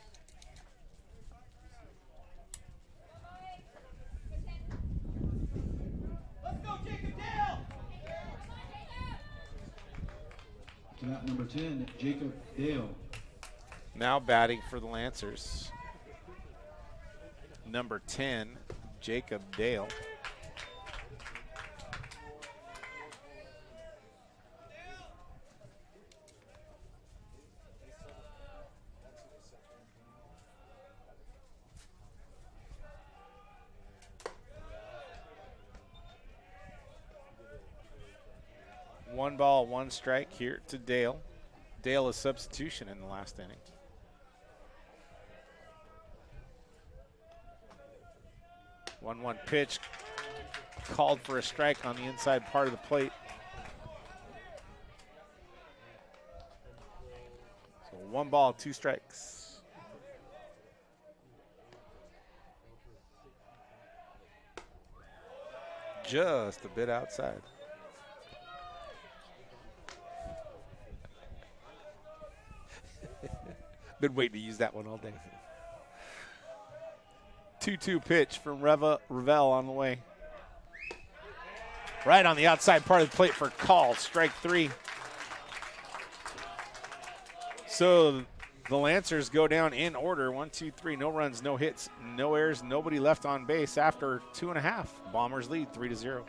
At number 10, Jacob Dale. Now batting for the Lancers. Number 10, Jacob Dale. One ball, 1 strike here to Dale. Dale, a substitution in the last inning. One pitch, called for a strike on the inside part of the plate. So 1 ball, 2 strikes. Just a bit outside. Been waiting to use that one all day. 2-2 pitch from Ravel on the way. Right on the outside part of the plate for call, strike 3. So the Lancers go down in order, 1, 2, 3, no runs, no hits, no errors, nobody left on base after 2.5. Bombers lead 3-0.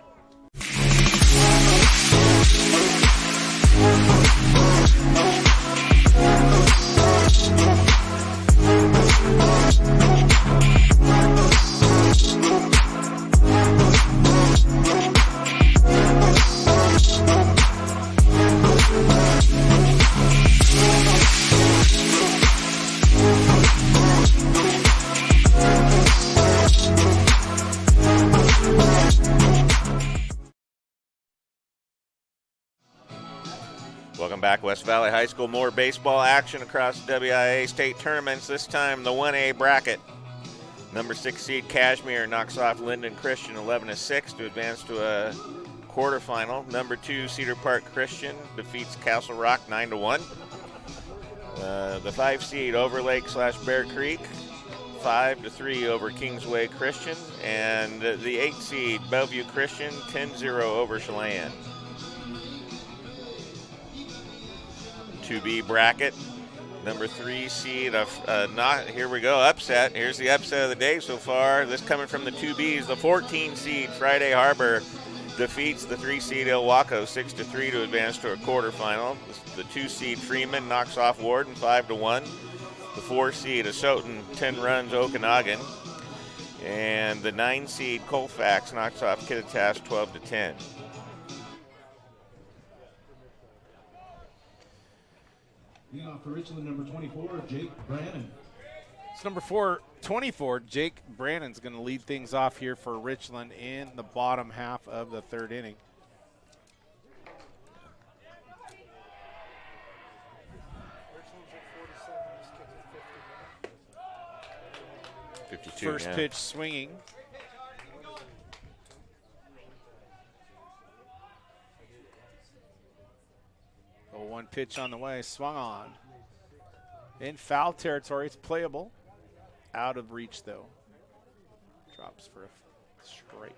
Welcome back, West Valley High School. More baseball action across WIAA state tournaments. This time the 1A bracket. Number 6 seed Kashmir knocks off Linden Christian 11-6 to advance to a quarterfinal. Number 2 Cedar Park Christian defeats Castle Rock 9-1. The 5 seed Overlake/Bear Creek 5-3 over Kingsway Christian, and the 8 seed Bellevue Christian 10-0 over Chelan. 2B bracket, number 3 seed here we go, upset. Here's the upset of the day so far. This coming from the 2Bs. The 14 seed Friday Harbor defeats the 3 seed Ilwaco 6-3 to advance to a quarterfinal. The 2 seed Freeman knocks off Warden 5-1. The 4 seed Asotin 10 runs Okanagan, and the 9 seed Colfax knocks off Kittitas 12-10. Off for Richland, number 24, Jake Brannon. It's number 24, Jake Brannon's going to lead things off here for Richland in the bottom half of the 3rd inning. First pitch swinging. Oh, 1 pitch on the way, swung on. In foul territory, it's playable. Out of reach, though. Drops for a strike.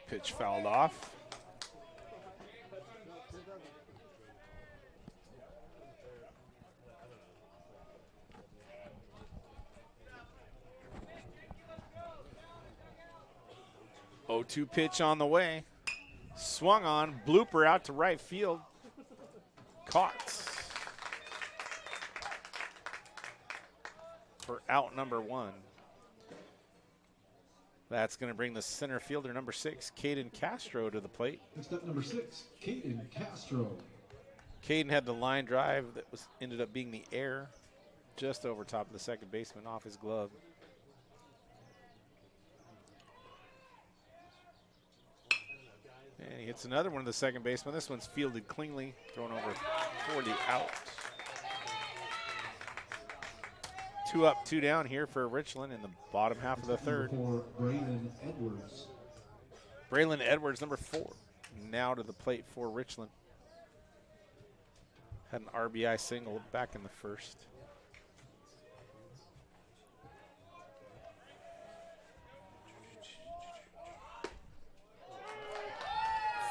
Pitch fouled off. 0-2 pitch on the way. Swung on, blooper out to right field. Caught for out number 1. That's going to bring the center fielder, number 6, Caden Castro, to the plate. Next up, number 6, Caden Castro. Caden had the line drive that ended up being the air just over top of the second baseman off his glove. And he hits another one of the second baseman. This one's fielded cleanly, thrown over for the out. 2 up, 2 down here for Richland in the bottom half of the third. Braylon Edwards. Braylon Edwards, number 4, now to the plate for Richland. Had an RBI single back in the first.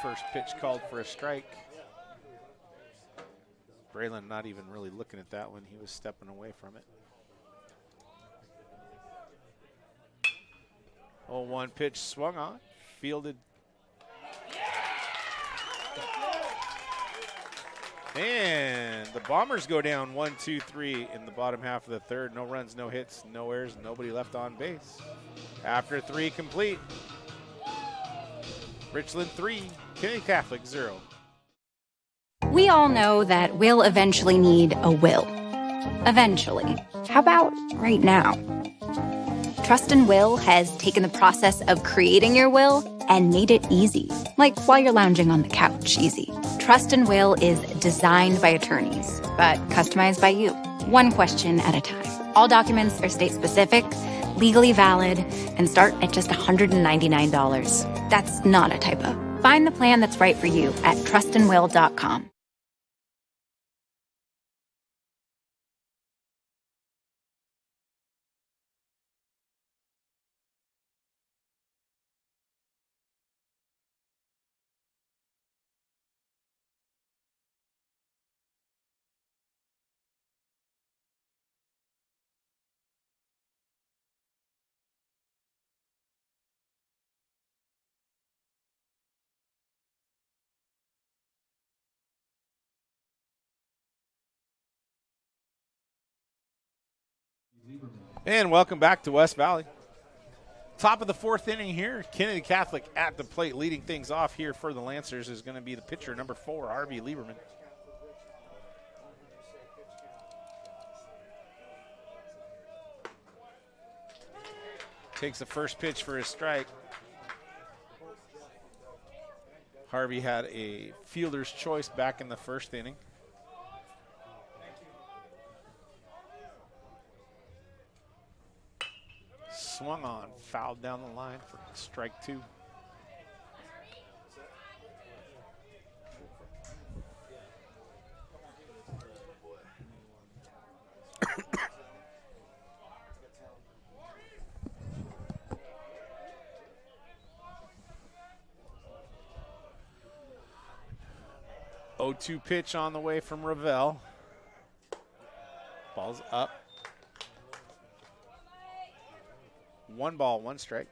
First pitch called for a strike. Braylon not even really looking at that one. He was stepping away from it. 0-1 pitch swung on, fielded. And the Bombers go down 1-2-3 in the bottom half of the third. No runs, no hits, no errors, nobody left on base. After 3 complete, Richland 3, Kennedy Catholic 0. We all know that we'll eventually need a will. Eventually. How about right now? Trust and Will has taken the process of creating your will and made it easy. Like while you're lounging on the couch, easy. Trust and Will is designed by attorneys, but customized by you. One question at a time. All documents are state-specific, legally valid, and start at just $199. That's not a typo. Find the plan that's right for you at trustandwill.com. And welcome back to West Valley. Top of the 4th inning here. Kennedy Catholic at the plate, leading things off here for the Lancers is going to be the pitcher, number 4, Harvey Lieberman. Takes the first pitch for his strike. Harvey had a fielder's choice back in the first inning. Swung on, fouled down the line for strike 2. Oh-2 pitch on the way from Ravel. Ball's up. 1 ball, 1 strike.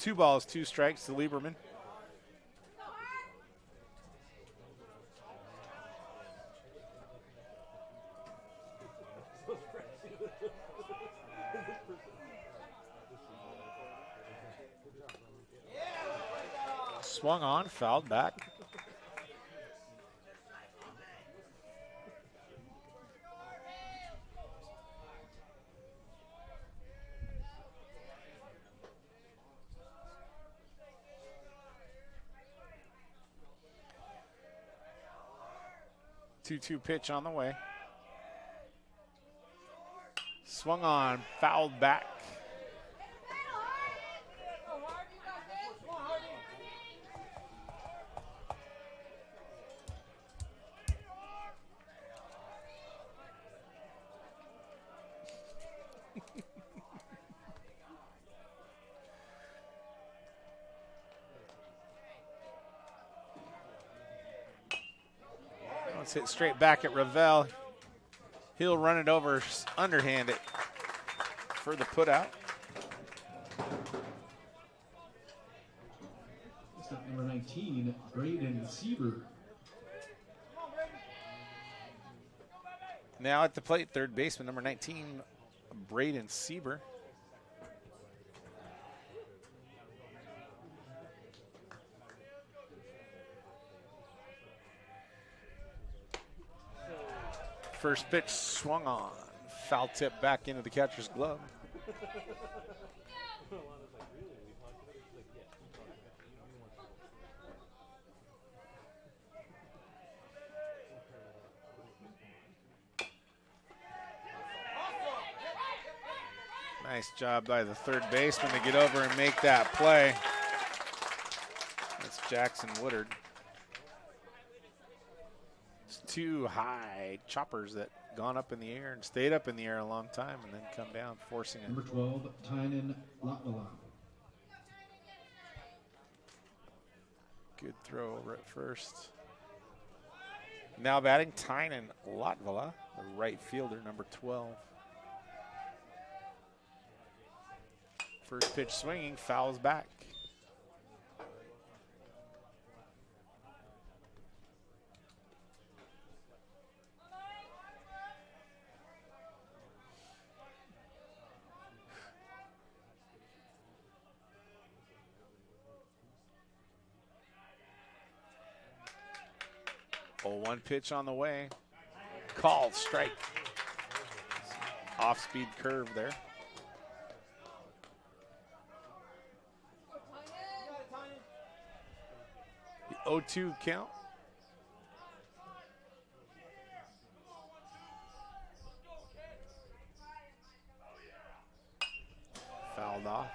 Two balls, 2 strikes to Lieberman. Swung on, fouled back. Two pitch on the way. Swung on, fouled back. Let's hit straight back at Ravel. He'll run it over, underhand it for the put out. Number 19, Braden Sieber. Now at the plate, third baseman, number 19, Braden Sieber. First pitch swung on. Foul tip back into the catcher's glove. Nice job by the third baseman to get over and make that play. That's Jackson Woodard. It's two high choppers that gone up in the air and stayed up in the air a long time and then come down, forcing it. Number 12, Tynan Latvala. Good throw over at first. Now batting Tynan Latvala, the right fielder, number 12. First pitch swinging, fouls back. Oh, one pitch on the way. Called strike. Off-speed curve there. The 0-2 count. Fouled off.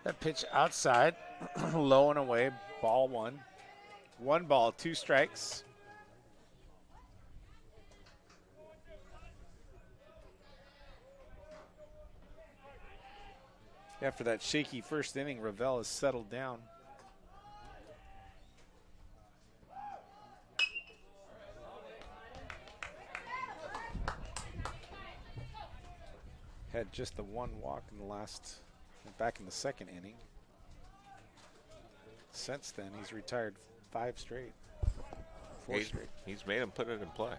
That pitch outside, low and away, ball one. 1 ball, 2 strikes. After that shaky first inning, Ravel has settled down. Had just the 1 walk in the back in the second inning. Since then, he's retired 5 straight. 4 straight. He's made him put it in play.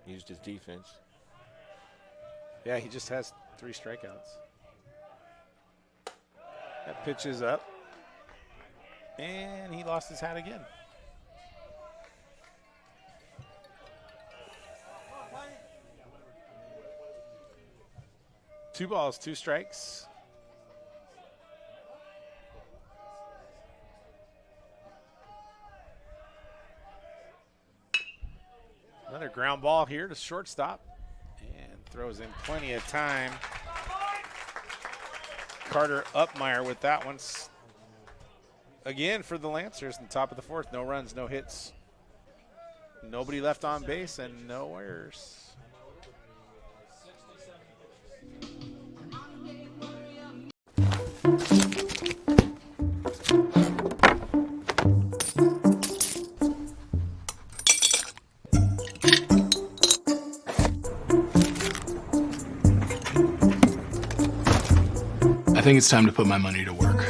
Used his defense. Yeah, he just has 3 strikeouts. That pitch is up. And he lost his hat again. Two balls, 2 strikes. Another ground ball here to shortstop. And throws in plenty of time. Carter Upmeyer with that one. Again for the Lancers in the top of the 4th. No runs, no hits. Nobody left on base and no errors. I think it's time to put my money to work.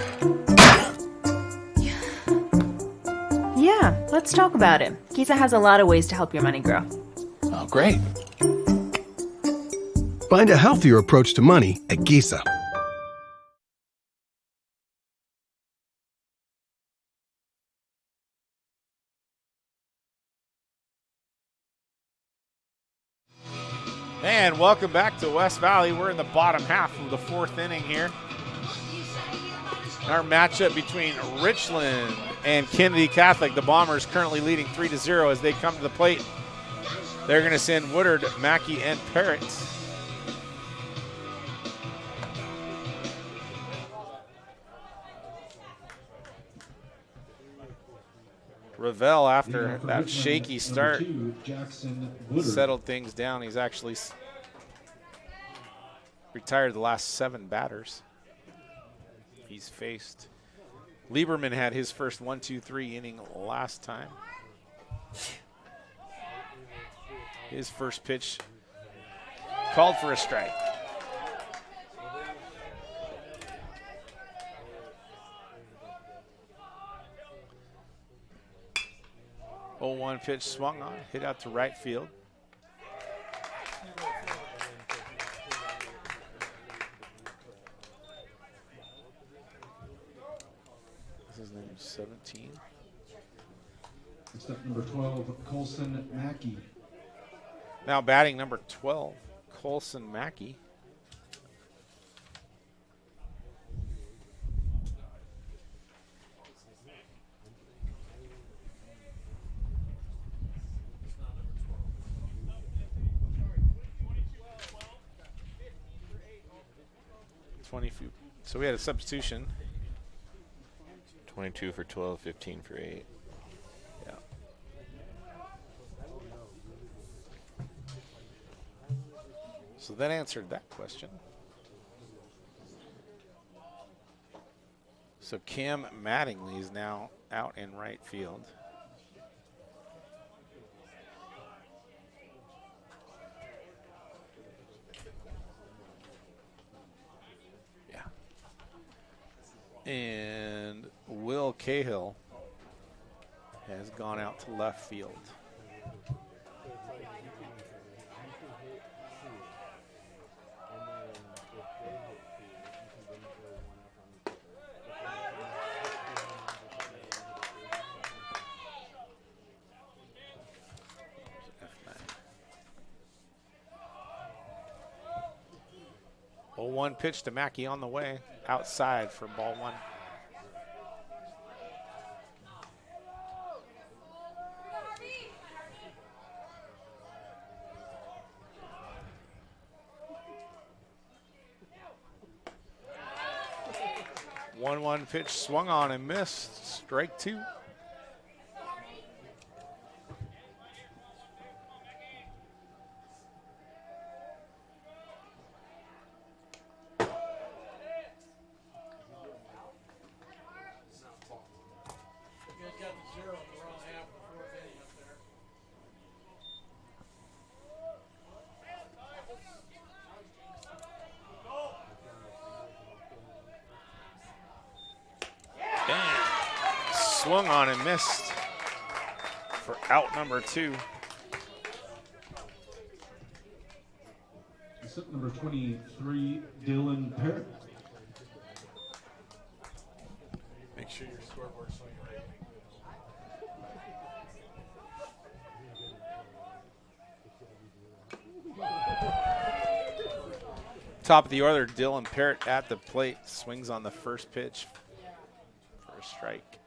Yeah, let's talk about it. Giza has a lot of ways to help your money grow. Oh, great. Find a healthier approach to money at Giza. And welcome back to West Valley. We're in the bottom half of the 4th inning here. Our matchup between Richland and Kennedy Catholic. The Bombers currently leading 3-0 as they come to the plate. They're going to send Woodard, Mackey, and Parrott. Ravel, after that shaky start, settled things down. He's actually retired the last 7 batters he's faced. Lieberman had his first 1-2-3 inning last time. His first pitch called for a strike. Oh, 1 pitch swung on, hit out to right field. This is number 17. Step number 12, Colson Mackey. Now batting number 12, Colson Mackey. So we had a substitution. 22 for 12, 15 for 8. Yeah. So that answered that question. So Cam Mattingly is now out in right field. And Will Cahill has gone out to left field. Oh, 1 pitch to Mackey on the way, outside for ball 1. One pitch swung on and missed. Strike 2. Swung on and missed for out number 2. Step number 23, Dylan Parrott. Make sure your scoreboard's showing right. Top of the order, Dylan Parrott at the plate, swings on the first pitch for a strike.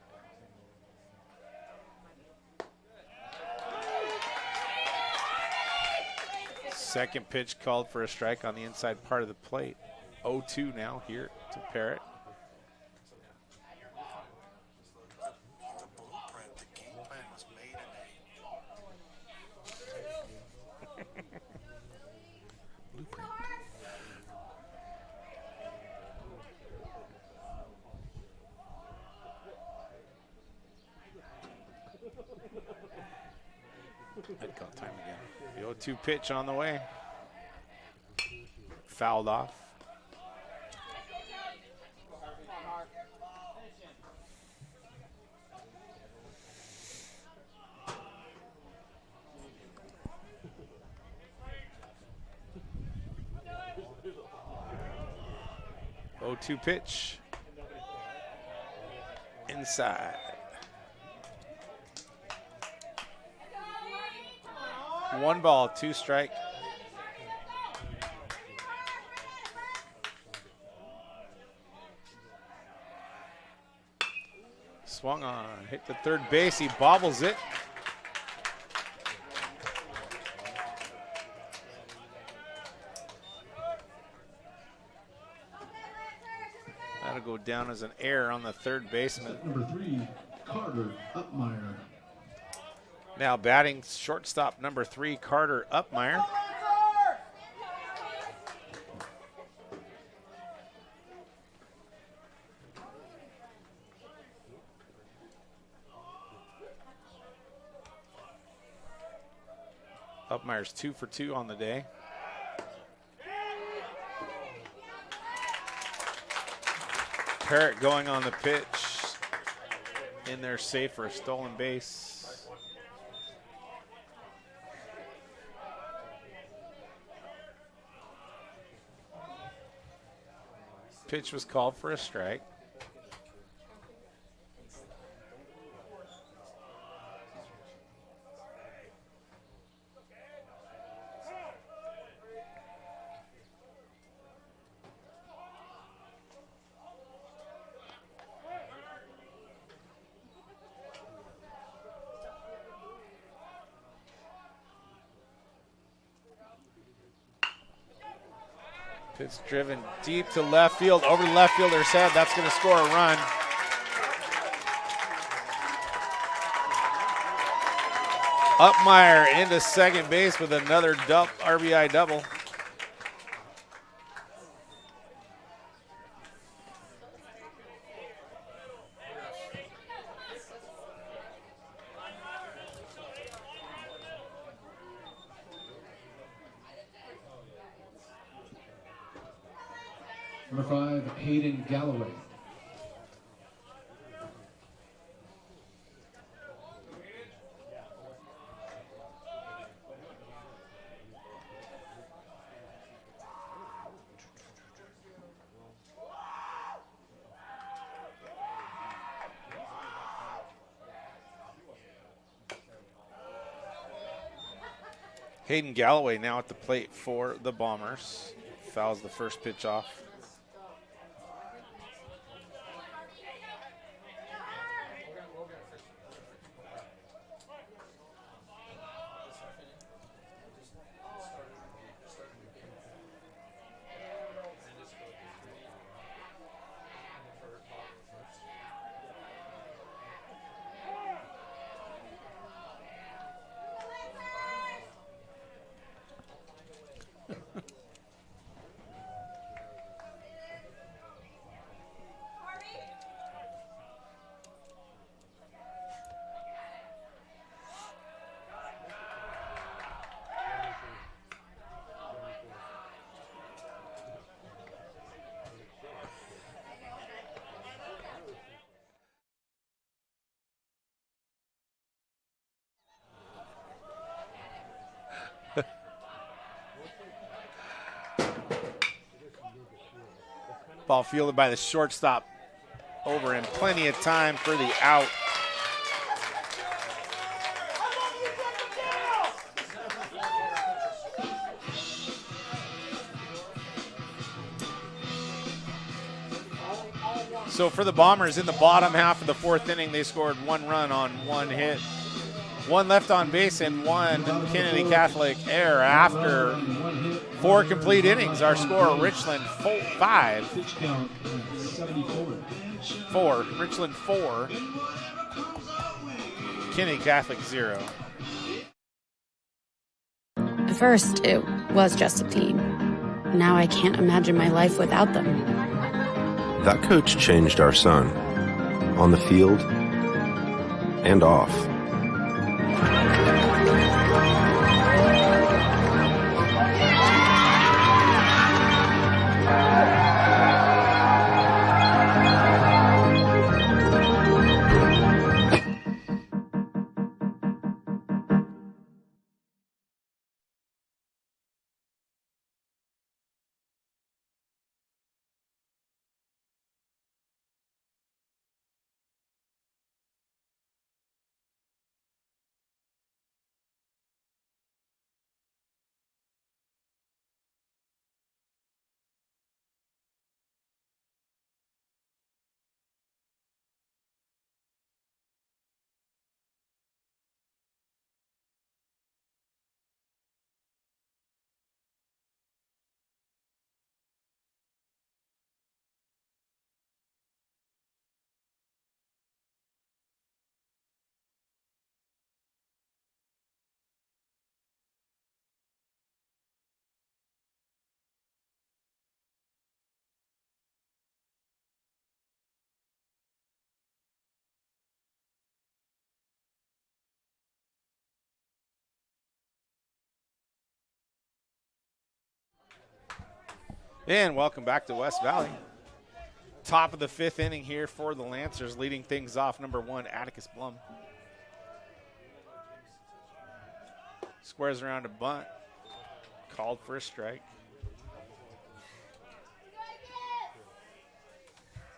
Second pitch called for a strike on the inside part of the plate. 0-2 now here to Parrott. I'd call time again. The 0-2 pitch on the way. Fouled off. Oh, 2 pitch. Inside. 1 ball, 2 strike. swung on, hit the third base. He bobbles it. That'll go down as an error on the third baseman. Number 3, Carter Upmeyer. Now batting shortstop number 3, Carter Upmeyer. Upmeyer's 2 for 2 on the day. Parrott going on the pitch. In there safe for a stolen base. Pitch was called for a strike. Pitch driven deep to left field, over the left fielder's head. That's going to score a run. Upmeyer into second base with another RBI double. Number 5, Hayden Galloway. Hayden Galloway now at the plate for the Bombers. Fouls the first pitch off. Ball fielded by the shortstop over in plenty of time for the out. So for the Bombers in the bottom half of the fourth inning, they scored 1 run on 1 hit. 1 left on base and 1 Kennedy Catholic error. After 4 complete innings, our score, Richland 5. 4. Richland 4. Kennedy Catholic 0. At first, it was just a team. Now I can't imagine my life without them. That coach changed our son. On the field and off. And welcome back to West Valley. Top of the 5th inning here for the Lancers, leading things off, number 1, Atticus Blum. Squares around a bunt, called for a strike.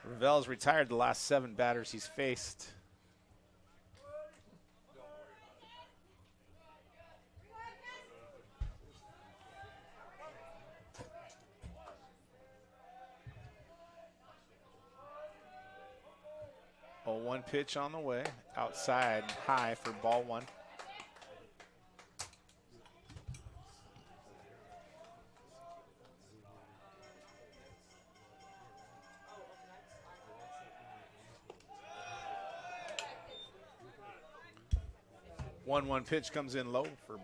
Ravel's retired the last 7 batters he's faced. A 1 pitch on the way, outside, high for ball 1. One pitch comes in low for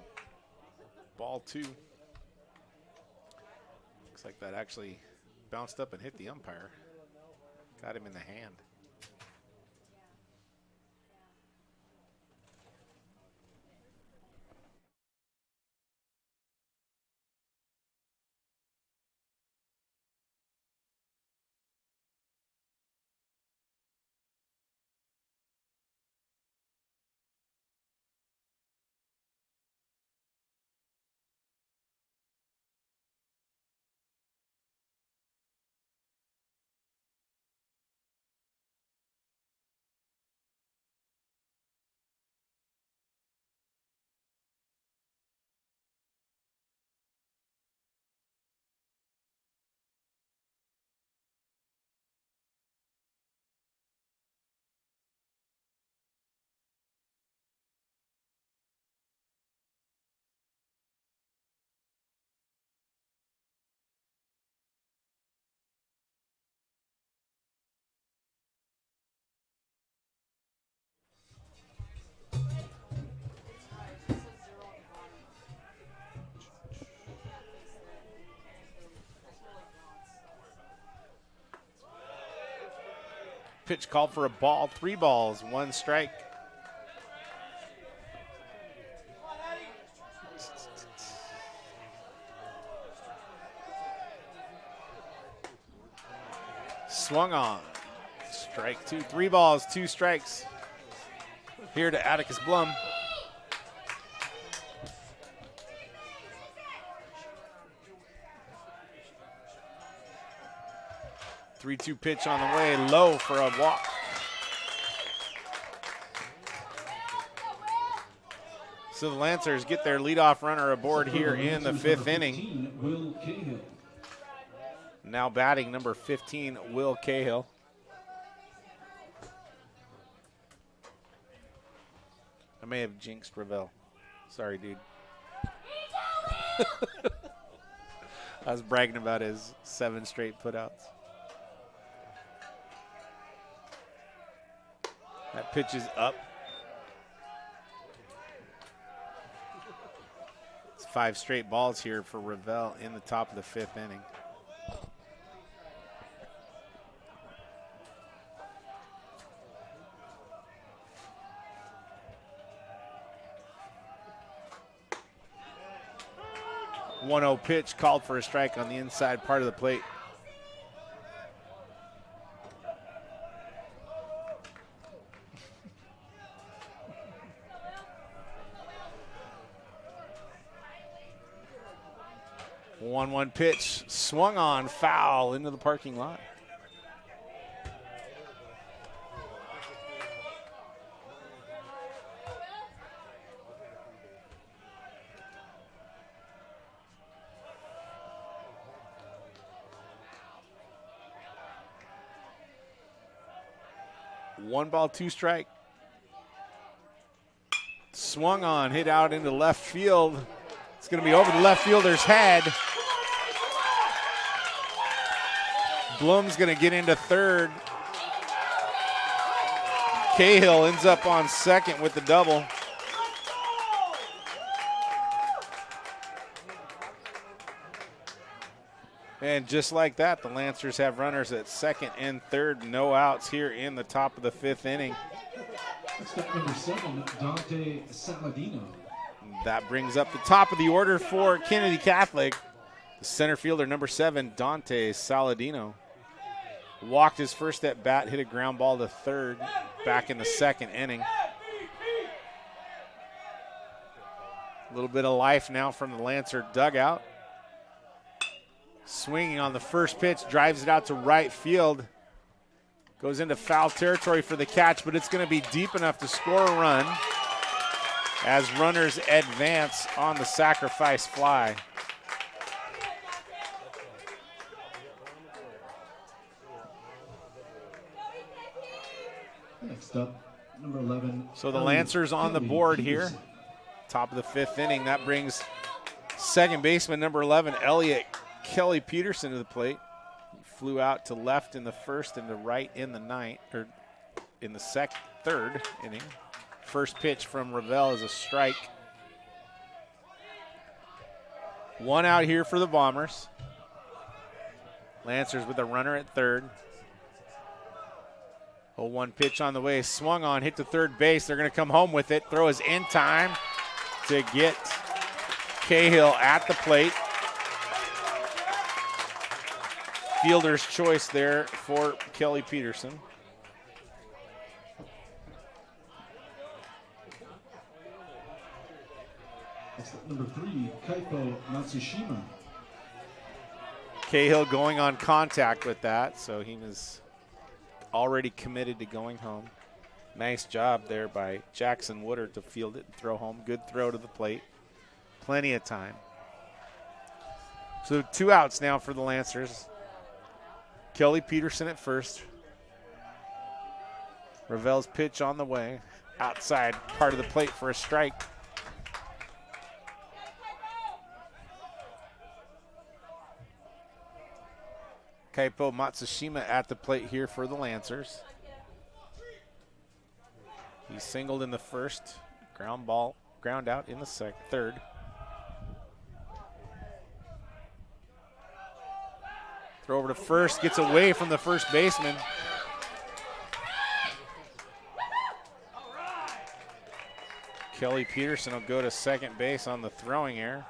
ball 2. Looks like that actually bounced up and hit the umpire. Got him in the hand. Pitch called for a ball, 3 balls, 1 strike. Swung on, strike 2, 3 balls, 2 strikes. Here to Atticus Blum. Three-two pitch on the way, low for a walk. So the Lancers get their leadoff runner aboard here in the 5th inning. Now batting number 15, Will Cahill. I may have jinxed Ravel. Sorry, dude. I was bragging about his 7 straight putouts. That pitch is up. It's 5 straight balls here for Ravel in the top of the 5th inning. One-0 pitch called for a strike on the inside part of the plate. One pitch, swung on, foul into the parking lot. One ball, 2 strike. Swung on, hit out into left field. It's going to be over the left fielder's head. Blum's going to get into third. Cahill ends up on second with the double. And just like that, the Lancers have runners at second and third. No outs here in the top of the 5th inning. Step number 7, Dante Saladino. That brings up the top of the order for Kennedy Catholic. Center fielder, number 7, Dante Saladino. Walked his first at bat, hit a ground ball to third back in the second inning. A little bit of life now from the Lancer dugout. Swinging on the first pitch, drives it out to right field. Goes into foul territory for the catch, but it's going to be deep enough to score a run as runners advance on the sacrifice fly. Next up, number 11. So the Lancers on the board here. Top of the 5th inning. That brings second baseman number 11, Elliot Kelly Peterson, to the plate. He flew out to left in the first and to right in the ninth, or in the third inning. First pitch from Ravel is a strike. 1 out here for the Bombers. Lancers with a runner at third. 0-1 pitch on the way, swung on, hit to third base. They're going to come home with it. Throw is in time to get Cahill at the plate. Fielder's choice there for Kelly Peterson. Number 3, Kaipo Matsushima. Cahill going on contact with that, so he was already committed to going home. Nice job there by Jackson Woodard to field it and throw home. Good throw to the plate. Plenty of time. So 2 outs now for the Lancers. Kelly Peterson at first. Ravel's pitch on the way. Outside part of the plate for a strike. Kaipo Matsushima at the plate here for the Lancers. He singled in the first, ground out in the third. Throw over to first, gets away from the first baseman. Kelly Peterson will go to second base on the throwing error.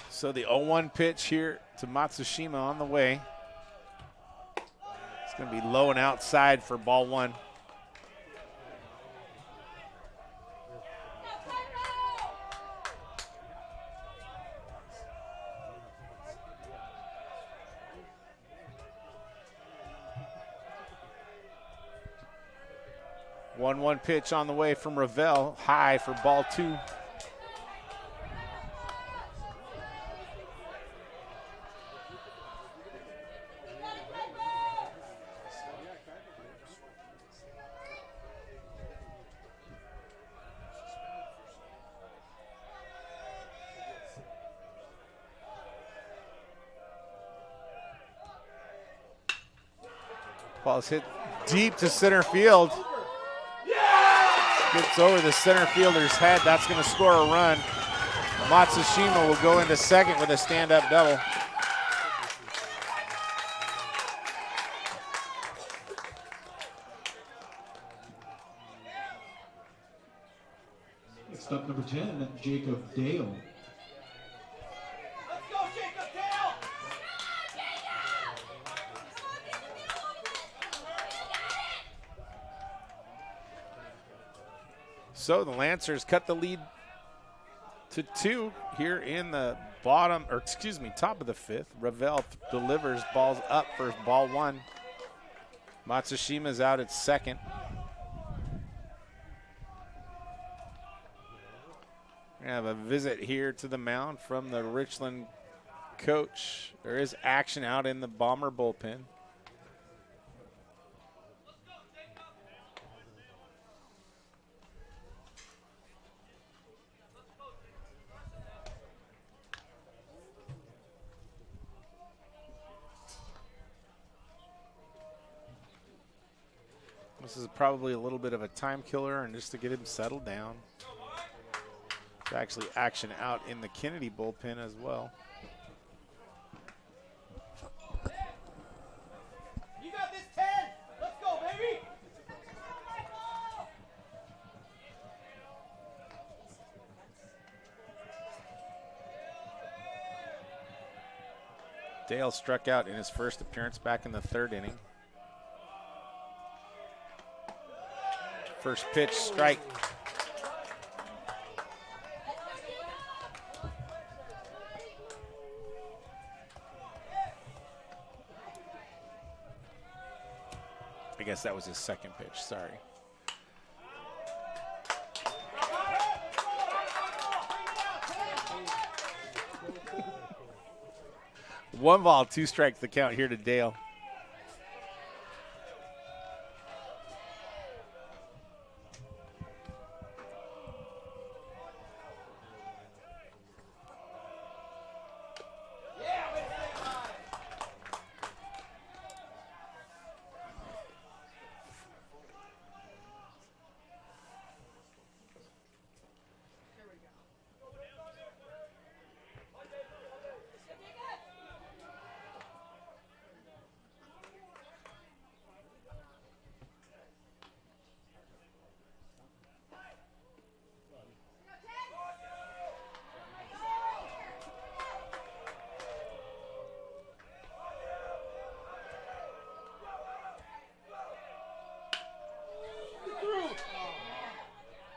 So the 0-1 pitch here to Matsushima on the way. It's going to be low and outside for ball 1. One pitch on the way from Ravel, high for ball 2. Ball's hit deep to center field. Gets over the center fielder's head. That's going to score a run. Matsushima will go into second with a stand-up double. Next up, number 10, Jacob Dale. So the Lancers cut the lead to 2 here in the top of the 5th. Ravel delivers balls up for ball 1. Matsushima's out at second. We have a visit here to the mound from the Richland coach. There is action out in the Bomber bullpen. This is probably a little bit of a time killer and just to get him settled down. actually action out in the Kennedy bullpen as well. You got this, 10. Let's go, baby. Dale struck out in his first appearance back in the 3rd inning. First pitch, strike. I guess that was his second pitch, sorry. One ball, 2 strikes the count here to Dale.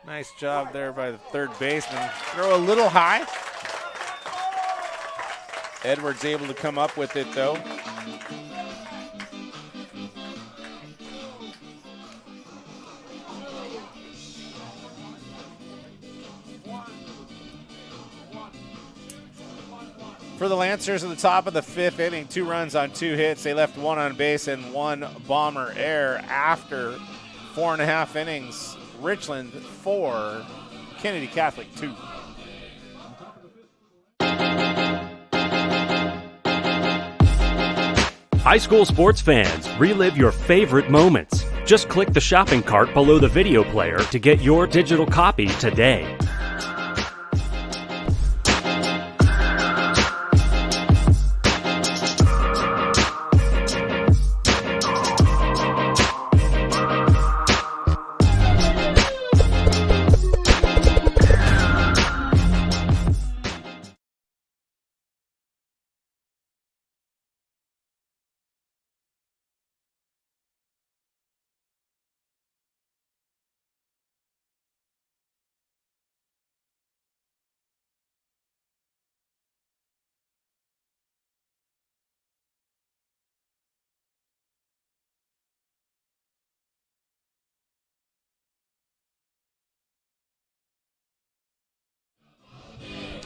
Nice job there by the 3rd baseman. Throw a little high. Edwards able to come up with it though. For the Lancers at the top of the 5th inning, 2 runs on 2 hits. They left 1 on base and 1 bomber error after 4.5 innings. Richland 4, Kennedy Catholic 2. High school sports fans, relive your favorite moments. Just click the shopping cart below the video player to get your digital copy today.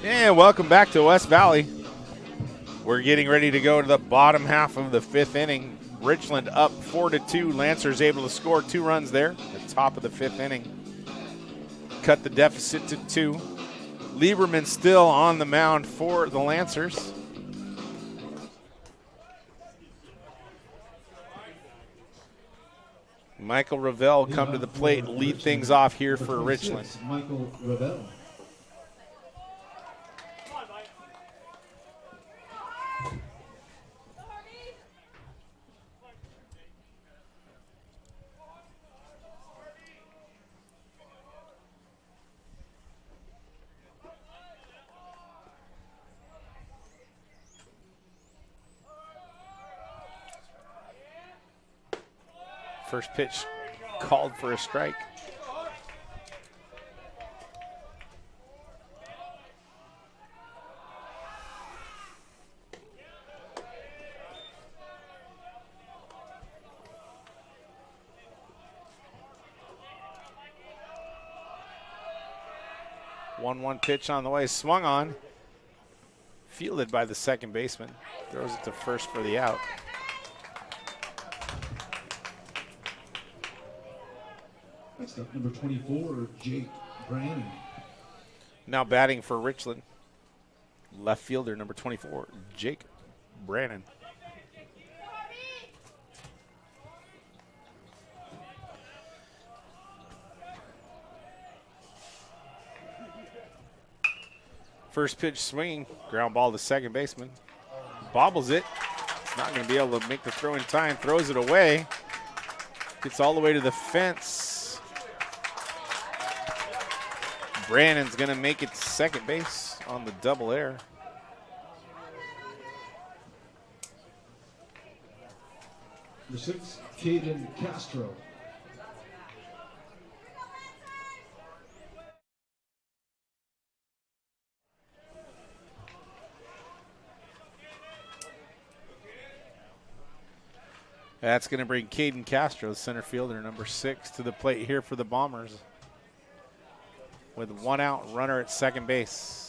And welcome back to West Valley. We're getting ready to go to the bottom half of the 5th inning. Richland up 4-2. Lancers able to score 2 runs there at the top of the 5th inning. Cut the deficit to 2. Lieberman still on the mound for the Lancers. Michael Ravel come to the plate, lead things off here for Richland. Michael Ravel. First pitch called for a strike. One pitch on the way, swung on, fielded by the second baseman. Throws it to first for the out. Next up, number 24, Jake Brannon. Now batting for Richland, left fielder number 24, Jake Brannon. First pitch swinging, ground ball to second baseman. Bobbles it. It's not going to be able to make the throw in time. Throws it away. Gets all the way to the fence. Brannon's going to make it to second base on the double air. Number 6, Caden Castro. That's going to bring Caden Castro, center fielder, number 6, to the plate here for the Bombers. With 1 out, runner at second base.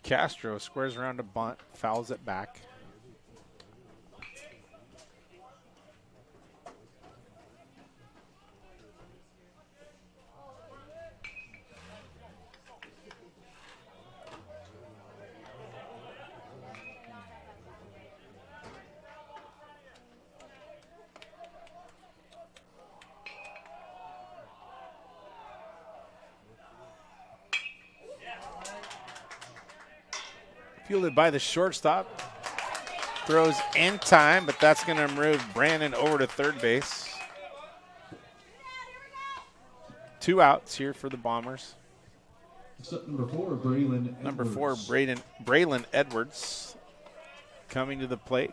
Castro squares around a bunt, fouls it back. Fielded by the shortstop. Throws in time, but that's going to move Brandon over to third base. 2 outs here for the Bombers. Number 4, Braylon Edwards. Number 4, Braylon Edwards coming to the plate.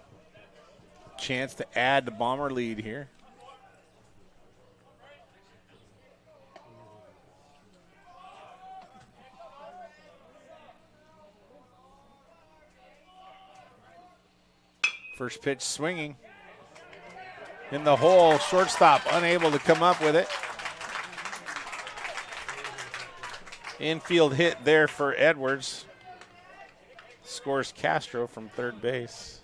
Chance to add the Bomber lead here. First pitch swinging. In the hole, shortstop unable to come up with it. Infield hit there for Edwards. Scores Castro from third base.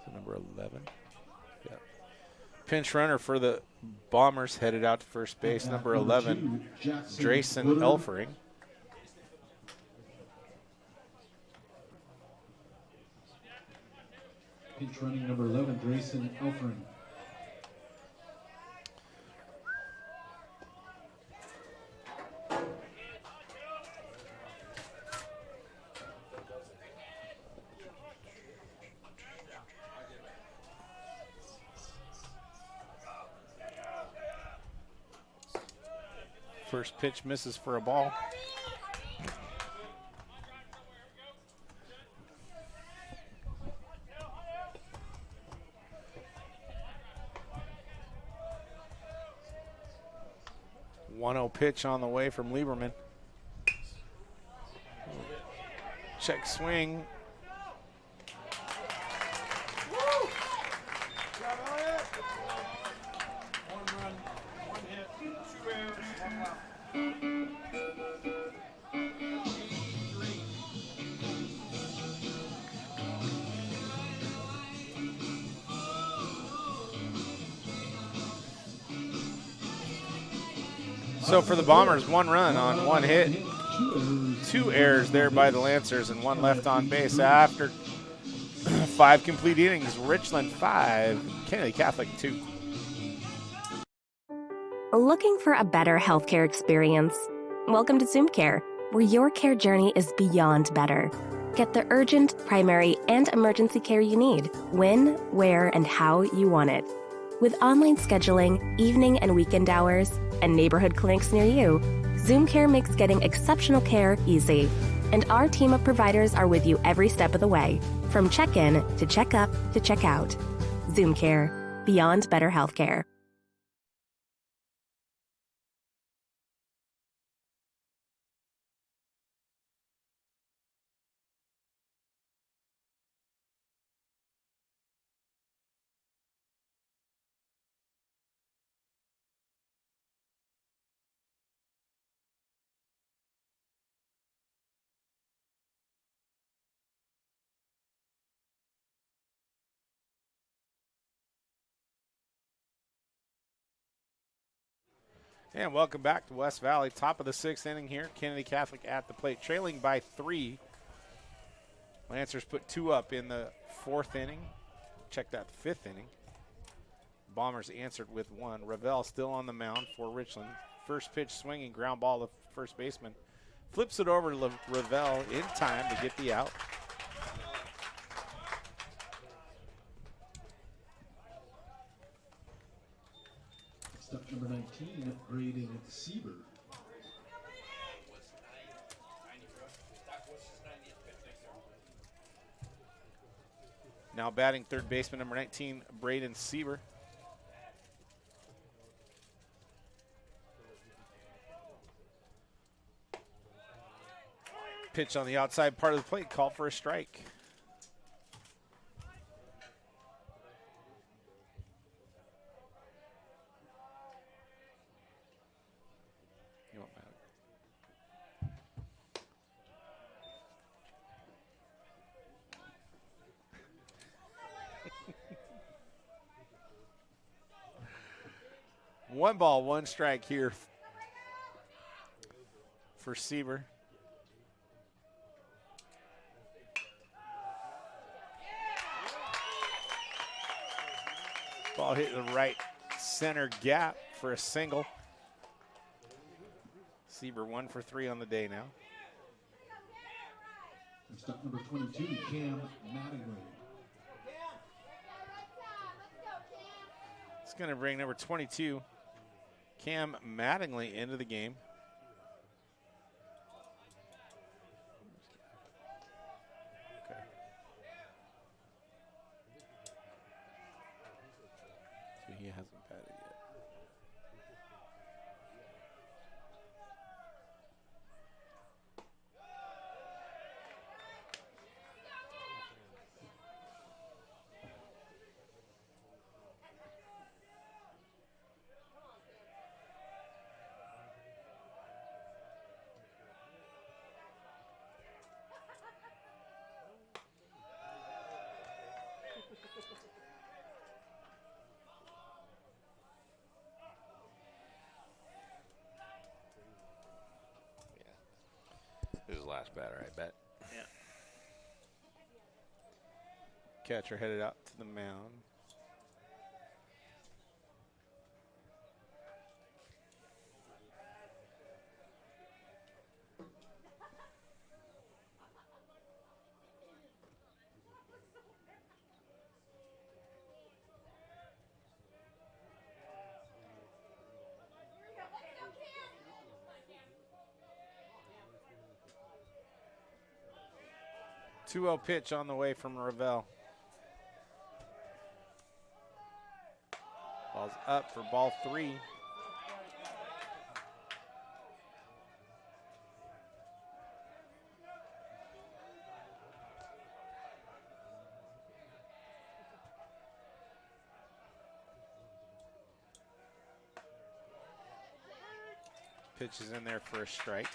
So number 11. Yep. Pinch runner for the Bombers headed out to first base. Number 11, Drayson Elfering. Pinch running number 11, Drayson Elfering. First pitch misses for a ball. One-0 pitch on the way from Lieberman. Check swing. So for the Bombers, 1 run on 1 hit. 2 errors there by the Lancers and 1 left on base after 5 complete innings. Richland 5, Kennedy Catholic 2. Looking for a better healthcare experience? Welcome to Zoom Care, where your care journey is beyond better. Get the urgent, primary, and emergency care you need, when, where, and how you want it. With online scheduling, evening and weekend hours, and neighborhood clinics near you, Zoom Care makes getting exceptional care easy. And our team of providers are with you every step of the way, from check-in to check-up to check-out. Zoom Care, beyond better healthcare. And welcome back to West Valley. Top of the 6th inning here. Kennedy Catholic at the plate, trailing by 3. Lancers put 2 up in the 4th inning. Check that 5th inning. Bombers answered with 1. Ravel still on the mound for Richland. First pitch swinging, ground ball to first baseman. Flips it over to Ravel in time to get the out. Step number 19, Braden Sieber. Now batting third baseman number 19, Braden Sieber. Pitch on the outside part of the plate, called for a strike. You won't matter. One ball, one strike here for Sieber. Ball hit the right center gap for a single. Sieber 1 for 3 on the day now. Step number 22, Cam Mattingly. It's going to bring number 22, Cam Mattingly, into the game. Okay. So he hasn't batted yet. This is the last batter, I bet. Yeah. Catcher headed out to the mound. Two-0 pitch on the way from Ravel. Ball's up for ball 3. Pitch is in there for a strike.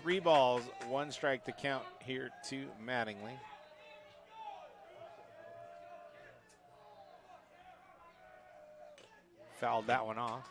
3 balls, 1 strike to count here to Mattingly. Fouled that one off.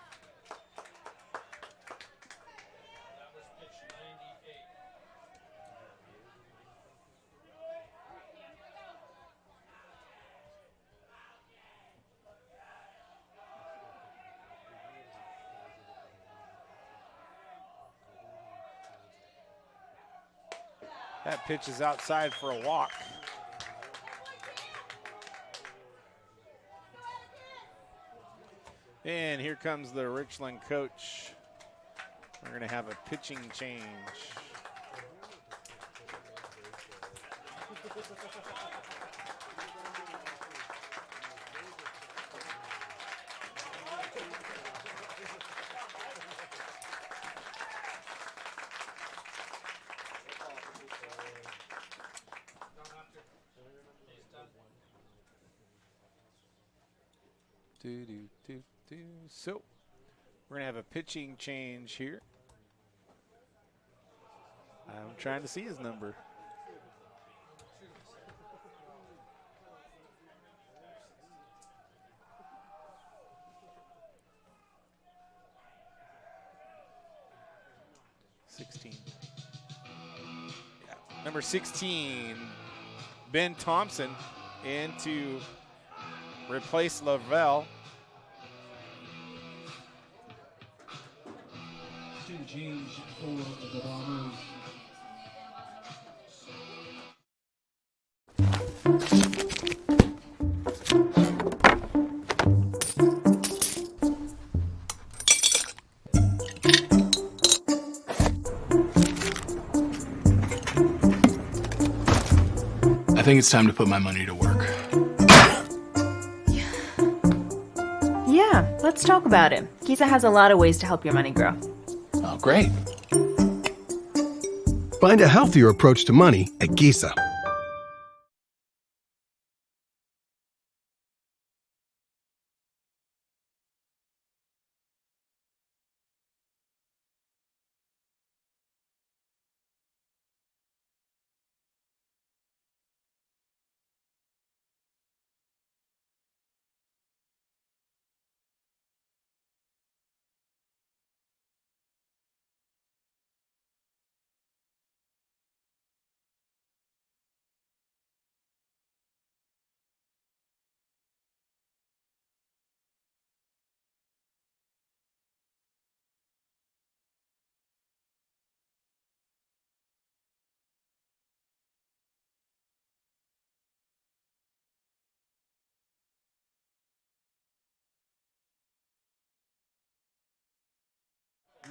That pitch is outside for a walk. And here comes the Richland coach. We're going to have a pitching change. So we're going to have a pitching change here. I'm trying to see his number. 16. Yeah. Number 16, Ben Thompson in to replace Lavelle. Student change for the Bombers. I think it's time to put my money to work. Yeah, let's talk about it. Giza has a lot of ways to help your money grow. Oh, great. Find a healthier approach to money at Giza.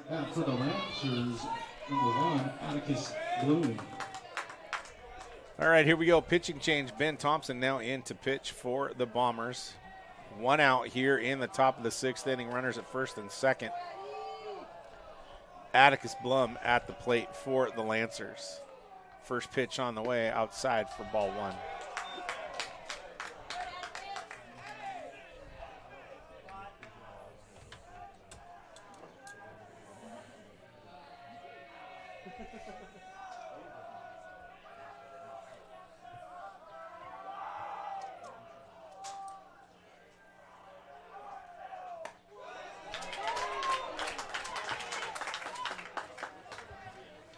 And for the Lancers, number 1, Atticus Bloom. All right, here we go. Pitching change. Ben Thompson now in to pitch for the Bombers. 1 out here in the top of the 6th inning. Runners at first and second. Atticus Blum at the plate for the Lancers. First pitch on the way outside for ball 1.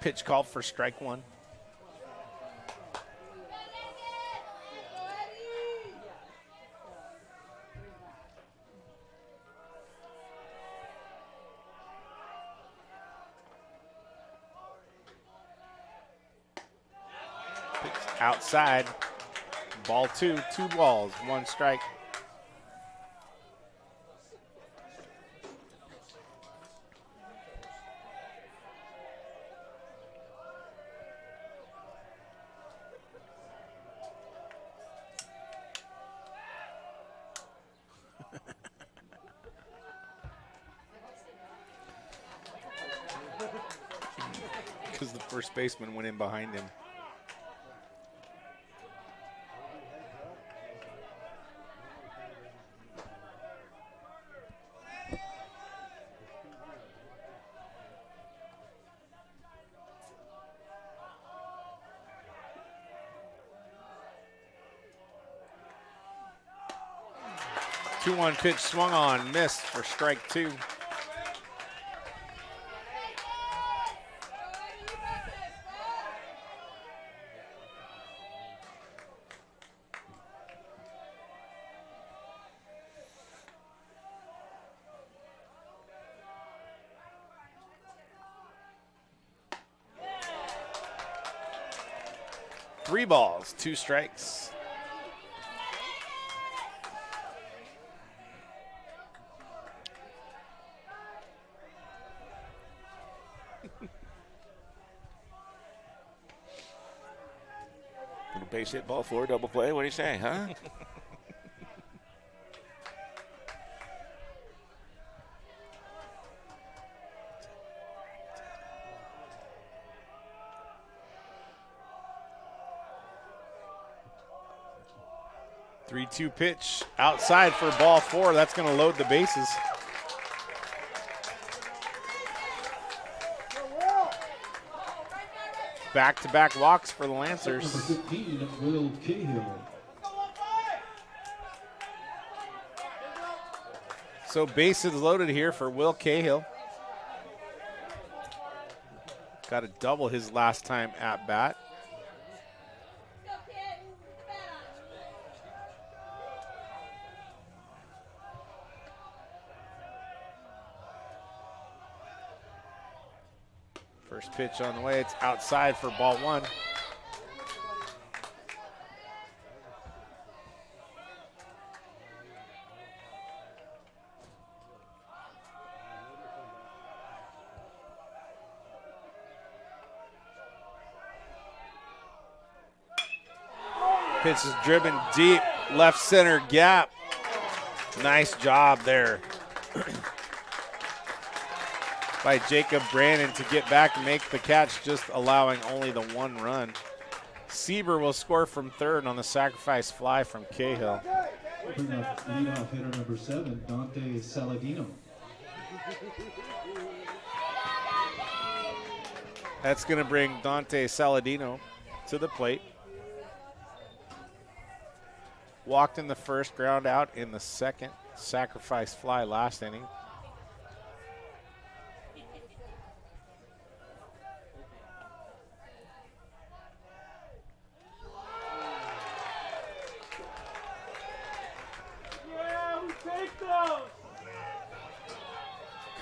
Pitch called for strike 1. Pitch outside. Ball 2, 2 balls, 1 strike. Because the first baseman went in behind him. Two-one pitch swung on, missed for strike 2. Three balls, 2 strikes. Base hit, ball 4, double play. What do you say, huh? Three-two pitch outside for ball 4. That's going to load the bases. Back-to-back walks for the Lancers. Number 15, Will Cahill. So bases loaded here for Will Cahill. Got to double his last time at bat. First pitch on the way. It's outside for ball 1. Pitch is driven deep, left center gap. Nice job there by Jacob Brandon to get back and make the catch, just allowing only the 1 run. Sieber will score from third on the sacrifice fly from Cahill. Bring up leadoff hitter number 7, Dante Saladino. That's going to bring Dante Saladino to the plate. Walked in the first, ground out in the second. Sacrifice fly last inning. Yeah, we take those.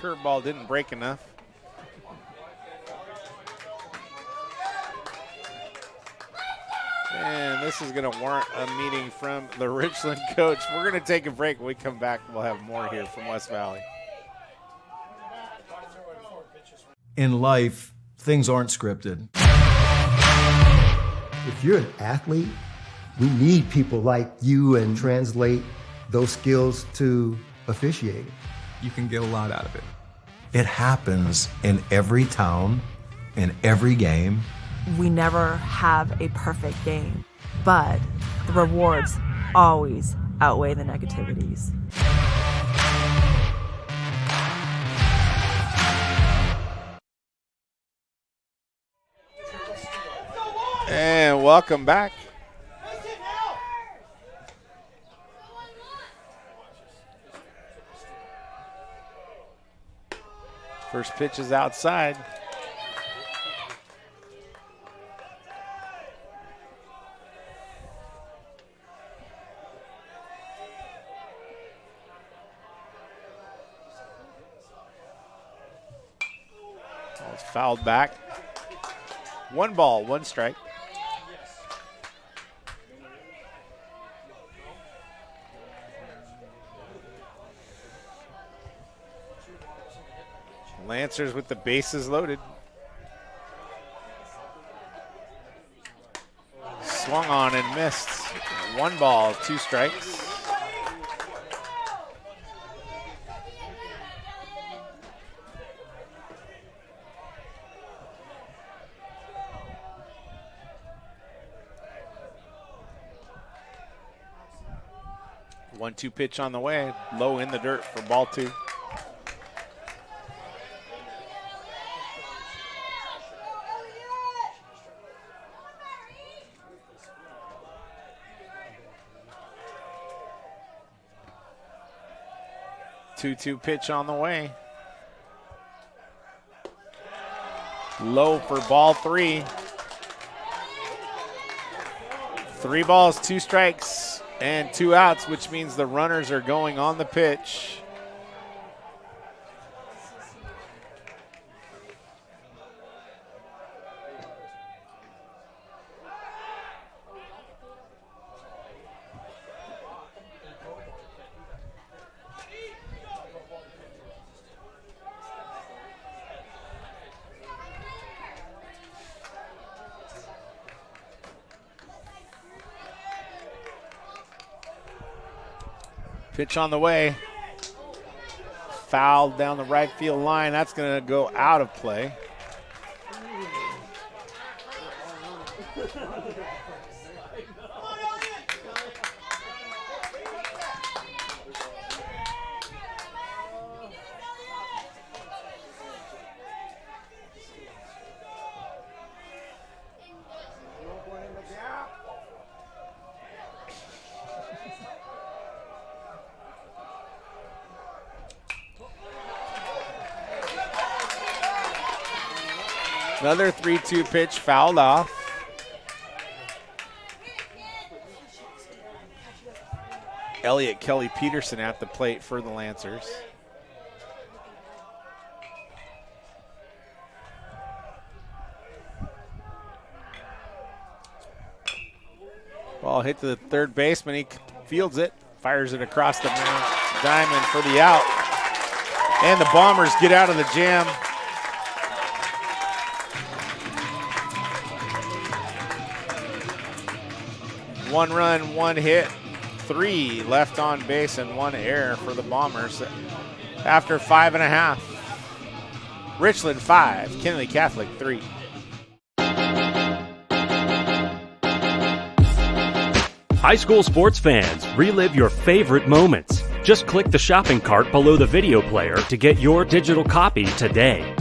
Curveball didn't break enough. And this is going to warrant a meeting from the Richland coach. We're going to take a break. When we come back, we'll have more here from West Valley. In life, things aren't scripted. If you're an athlete, we need people like you and translate those skills to officiating. You can get a lot out of it. It happens in every town, in every game. We never have a perfect game, but the rewards always outweigh the negativities. And welcome back. First pitch is outside. It's fouled back. 1 ball, 1 strike. Lancers with the bases loaded. Swung on and missed. 1 ball, 2 strikes. One-two pitch on the way, low in the dirt for ball 2. Two-two pitch on the way. Low for ball 3. 3 balls, 2 strikes, and 2 outs, which means the runners are going on the pitch. Pitch on the way. Fouled down the right field line. That's going to go out of play. Another 3-2 pitch fouled off. Elliott Kelly Peterson at the plate for the Lancers. Ball hit to the third baseman. He fields it, fires it across the diamond for the out. And the Bombers get out of the jam. One run, one hit, 3 left on base, and 1 error for the Bombers after 5.5. Richland 5, Kennedy Catholic 3. High school sports fans, relive your favorite moments. Just click the shopping cart below the video player to get your digital copy today.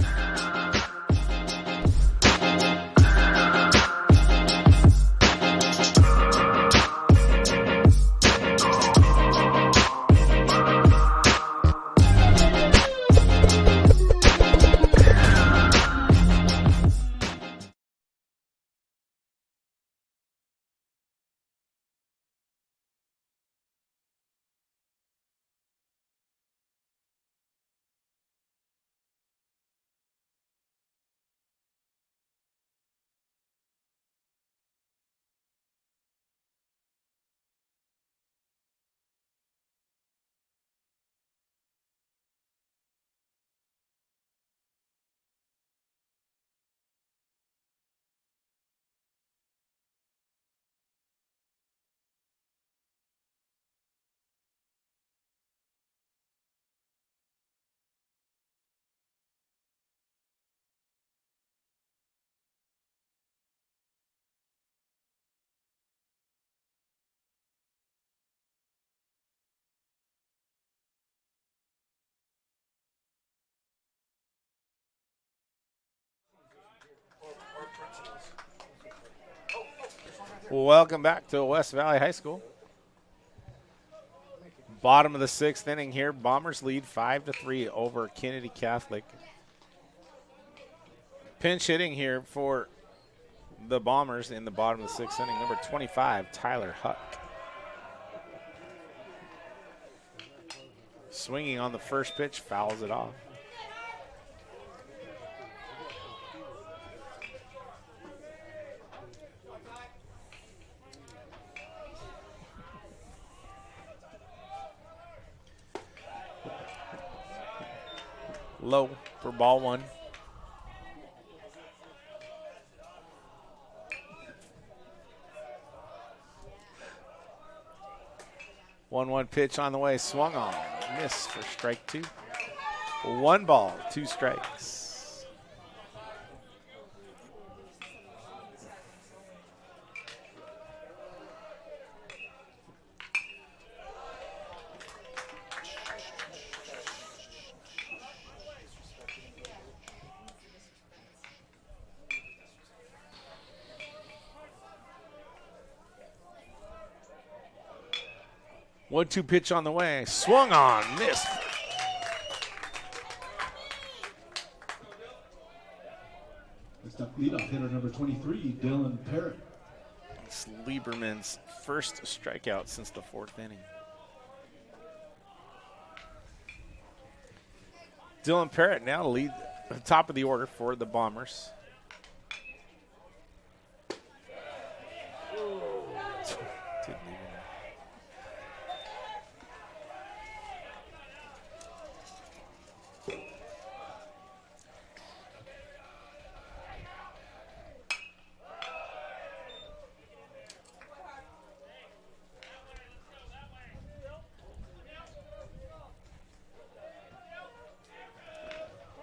Welcome back to West Valley High School. Bottom of the 6th inning here. Bombers lead 5-3 over Kennedy Catholic. Pinch hitting here for the Bombers in the bottom of the 6th inning. Number 25, Tyler Huck. Swinging on the first pitch, fouls it off. Low for ball 1. One pitch on the way, swung on, miss for strike 2. 1 ball, 2 strikes. One-two pitch on the way. Swung on. Missed. Next up, leadoff hitter number 23, Dylan Parrott. It's Lieberman's first strikeout since the 4th inning. Dylan Parrott now lead the top of the order for the Bombers.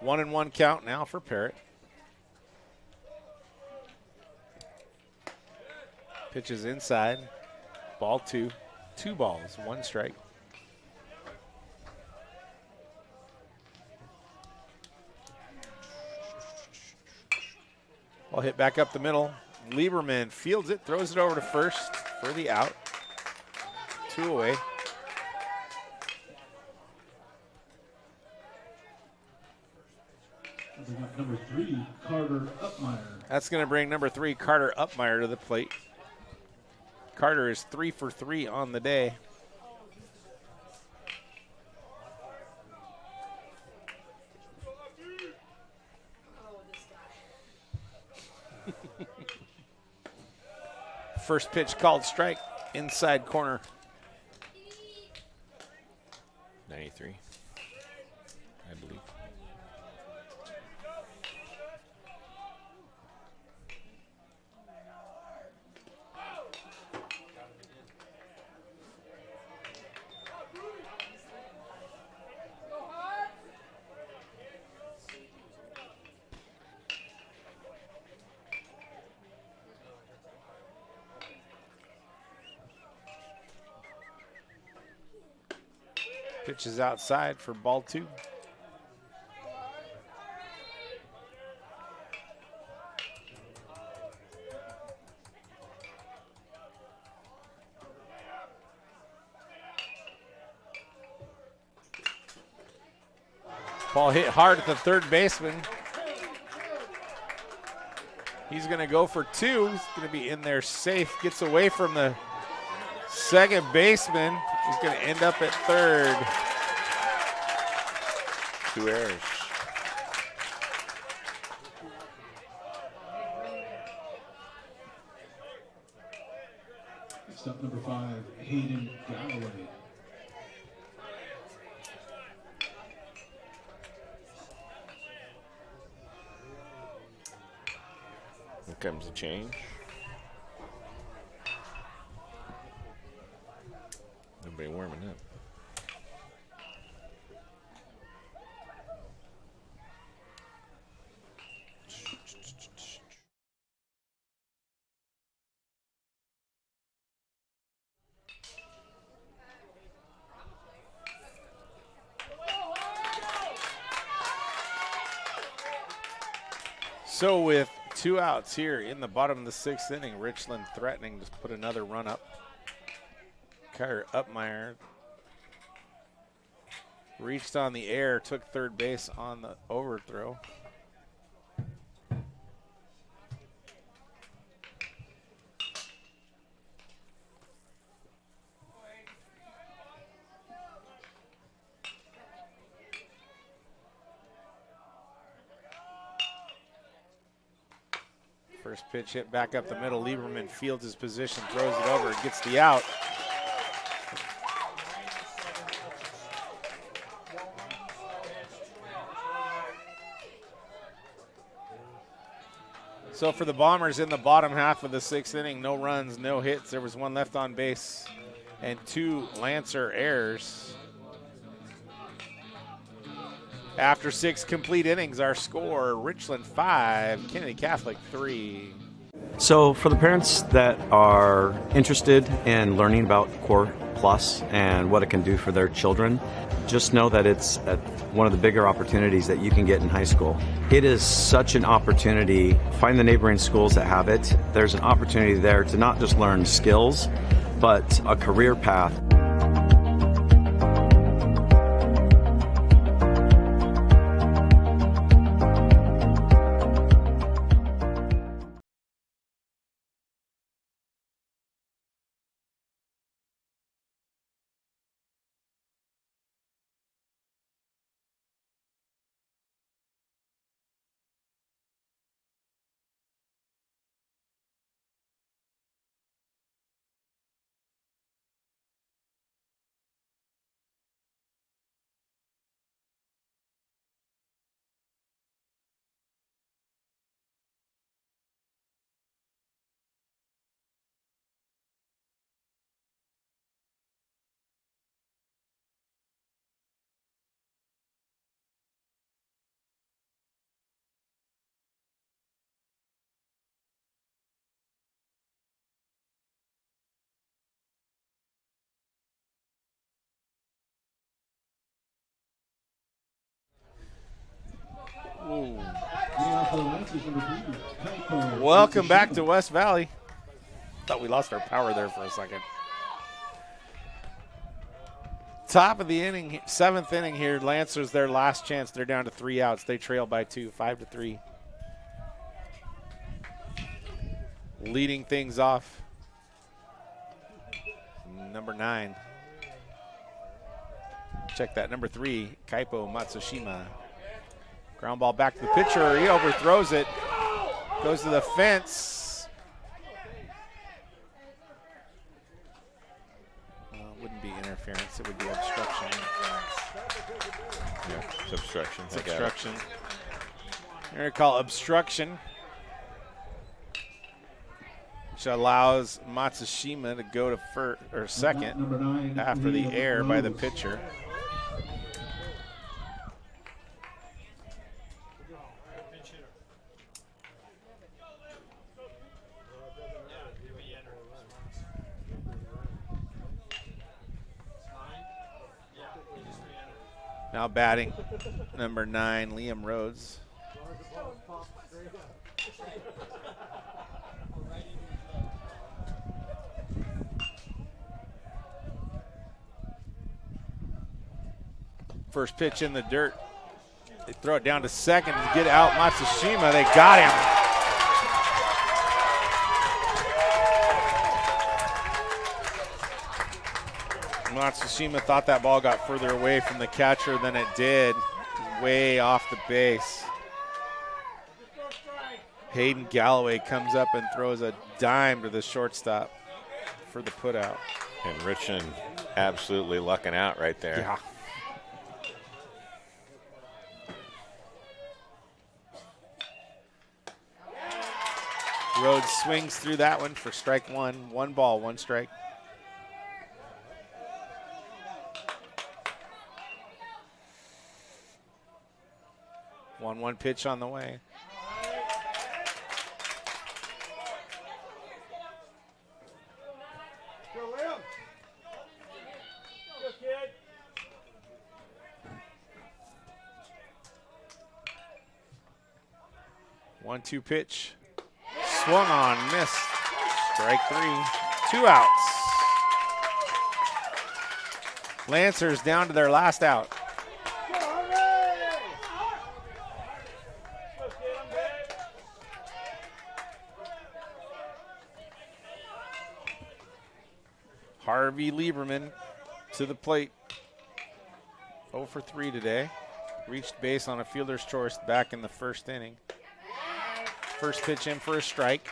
One and one count now for Parrott. Pitches inside. Ball 2. 2 balls, 1 strike. Ball hit back up the middle. Lieberman fields it, throws it over to first for the out. 2 away. Number 3, Carter Upmeyer. That's going to bring number 3, Carter Upmeyer, to the plate. Carter is 3 for 3 on the day. First pitch called strike, inside corner. 93, I believe. Pitch is outside for ball 2. Ball hit hard at the third baseman. He's going to go for 2. He's going to be in there safe. Gets away from the second baseman. He's going to end up at third. 2 errors. Next up, number 5, Hayden Galloway. Here comes the change. Nobody warming up. So with 2 outs here in the bottom of the 6th inning, Richland threatening to put another run up. Carter Upmeyer reached on the air, took third base on the overthrow. First pitch hit back up the middle. Lieberman fields his position, throws it over, gets the out. So for the Bombers in the bottom half of the 6th inning, no runs, no hits. There was 1 left on base and 2 Lancer errors. After 6 complete innings, our score, Richland 5, Kennedy Catholic 3. So for the parents that are interested in learning about Core Plus and what it can do for their children, just know that it's one of the bigger opportunities that you can get in high school. It is such an opportunity. Find the neighboring schools that have it. There's an opportunity there to not just learn skills, but a career path. Welcome back to West Valley. Thought we lost our power there for a second. Top of the inning, 7th inning here. Lancers their last chance. They're down to 3 outs. They trail by 2, 5-3. Leading things off, number 9. Check that, number 3, Kaipo Matsushima. Ground ball back to the pitcher. He overthrows it. Goes to the fence. Wouldn't be interference. It would be obstruction. Yeah, it's obstruction. It's obstruction. You're going to call obstruction, which allows Matsushima to go to second after the error by the pitcher. Now batting, number 9, Liam Rhodes. First pitch in the dirt. They throw it down to second to get out Matsushima. They got him. Matsushima thought that ball got further away from the catcher than it did. Way off the base. Hayden Galloway comes up and throws a dime to the shortstop for the putout. And Richland absolutely lucking out right there. Yeah. Rhodes swings through that one for strike 1. 1 ball, 1 strike. One pitch on the way. Go, Liam. Go, kid. 1-2 pitch. Swung on, missed. Strike 3. 2 outs. Lancers down to their last out. Harvey Lieberman to the plate. 0 for 3 today. Reached base on a fielder's choice back in the first inning. First pitch in for a strike.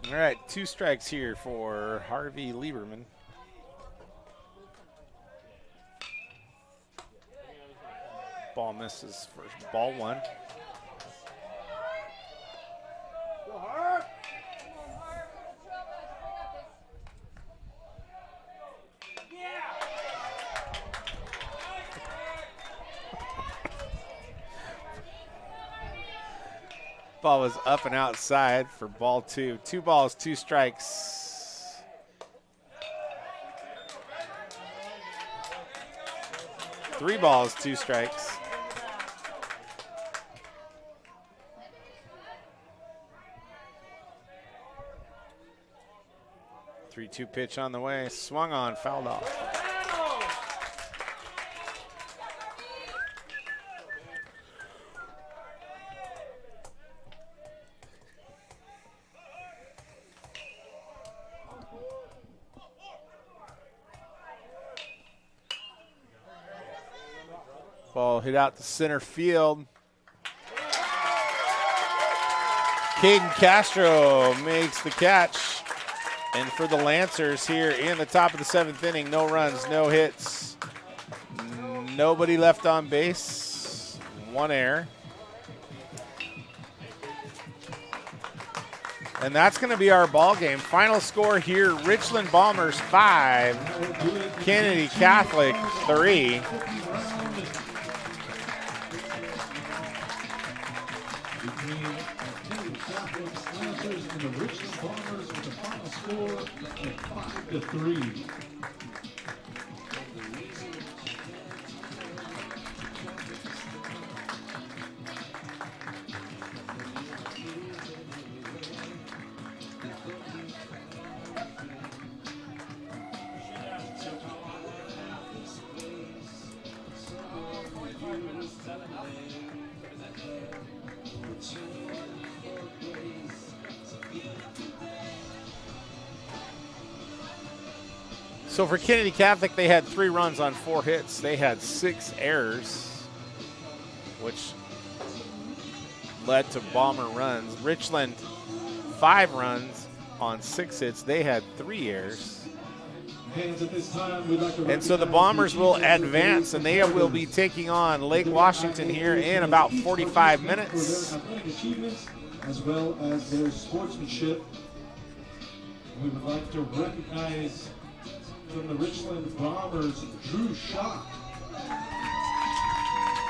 All right, 2 strikes here for Harvey Lieberman. Ball misses for ball 1. Ball was up and outside for ball 2. 2 balls, 2 strikes. 3 balls, 2 strikes. Three-two pitch on the way. Swung on, fouled off. Ball hit out to center field. Caden Castro makes the catch. And for the Lancers here in the top of the 7th inning, no runs, no hits, nobody left on base, 1 error. And that's going to be our ball game. Final score here, Richland Bombers 5, Kennedy Catholic 3. And the Richland Bombers with the final score of 5-3. So for Kennedy Catholic, they had 3 runs on 4 hits. They had 6 errors, which led to Bomber runs. Richland, 5 runs on 6 hits. They had 3 errors. And so the Bombers will advance, and they will be taking on Lake Washington here in about 45 minutes. As well as their sportsmanship. We would like to recognize from the Richland Bombers, Drew Schock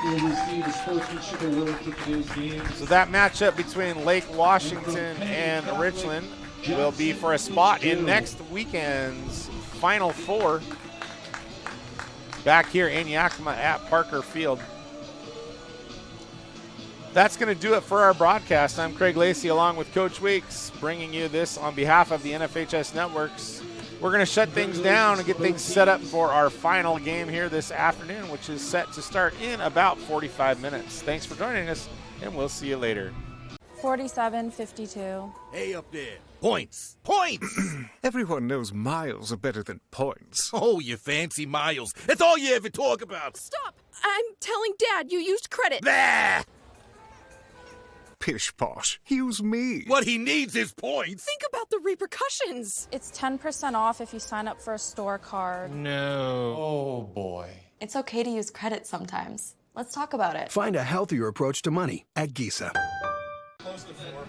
will receive a sportsmanship award for today's game. So that matchup between Lake Washington and Richland will be for a spot in next weekend's Final Four back here in Yakima at Parker Field. That's going to do it for our broadcast. I'm Craig Lacey along with Coach Weeks, bringing you this on behalf of the NFHS Networks. We're going to shut things down and get things set up for our final game here this afternoon, which is set to start in about 45 minutes. Thanks for joining us, and we'll see you later. 47-52. Hey up there. Points. Points! Everyone knows miles are better than points. Oh, you fancy miles. That's all you ever talk about. Stop! I'm telling Dad you used credit. Bah! Pish posh. Use me. What he needs is points. Think about the repercussions. It's 10% off if you sign up for a store card. No. Oh, boy. It's okay to use credit sometimes. Let's talk about it. Find a healthier approach to money at GISA. Close the floor.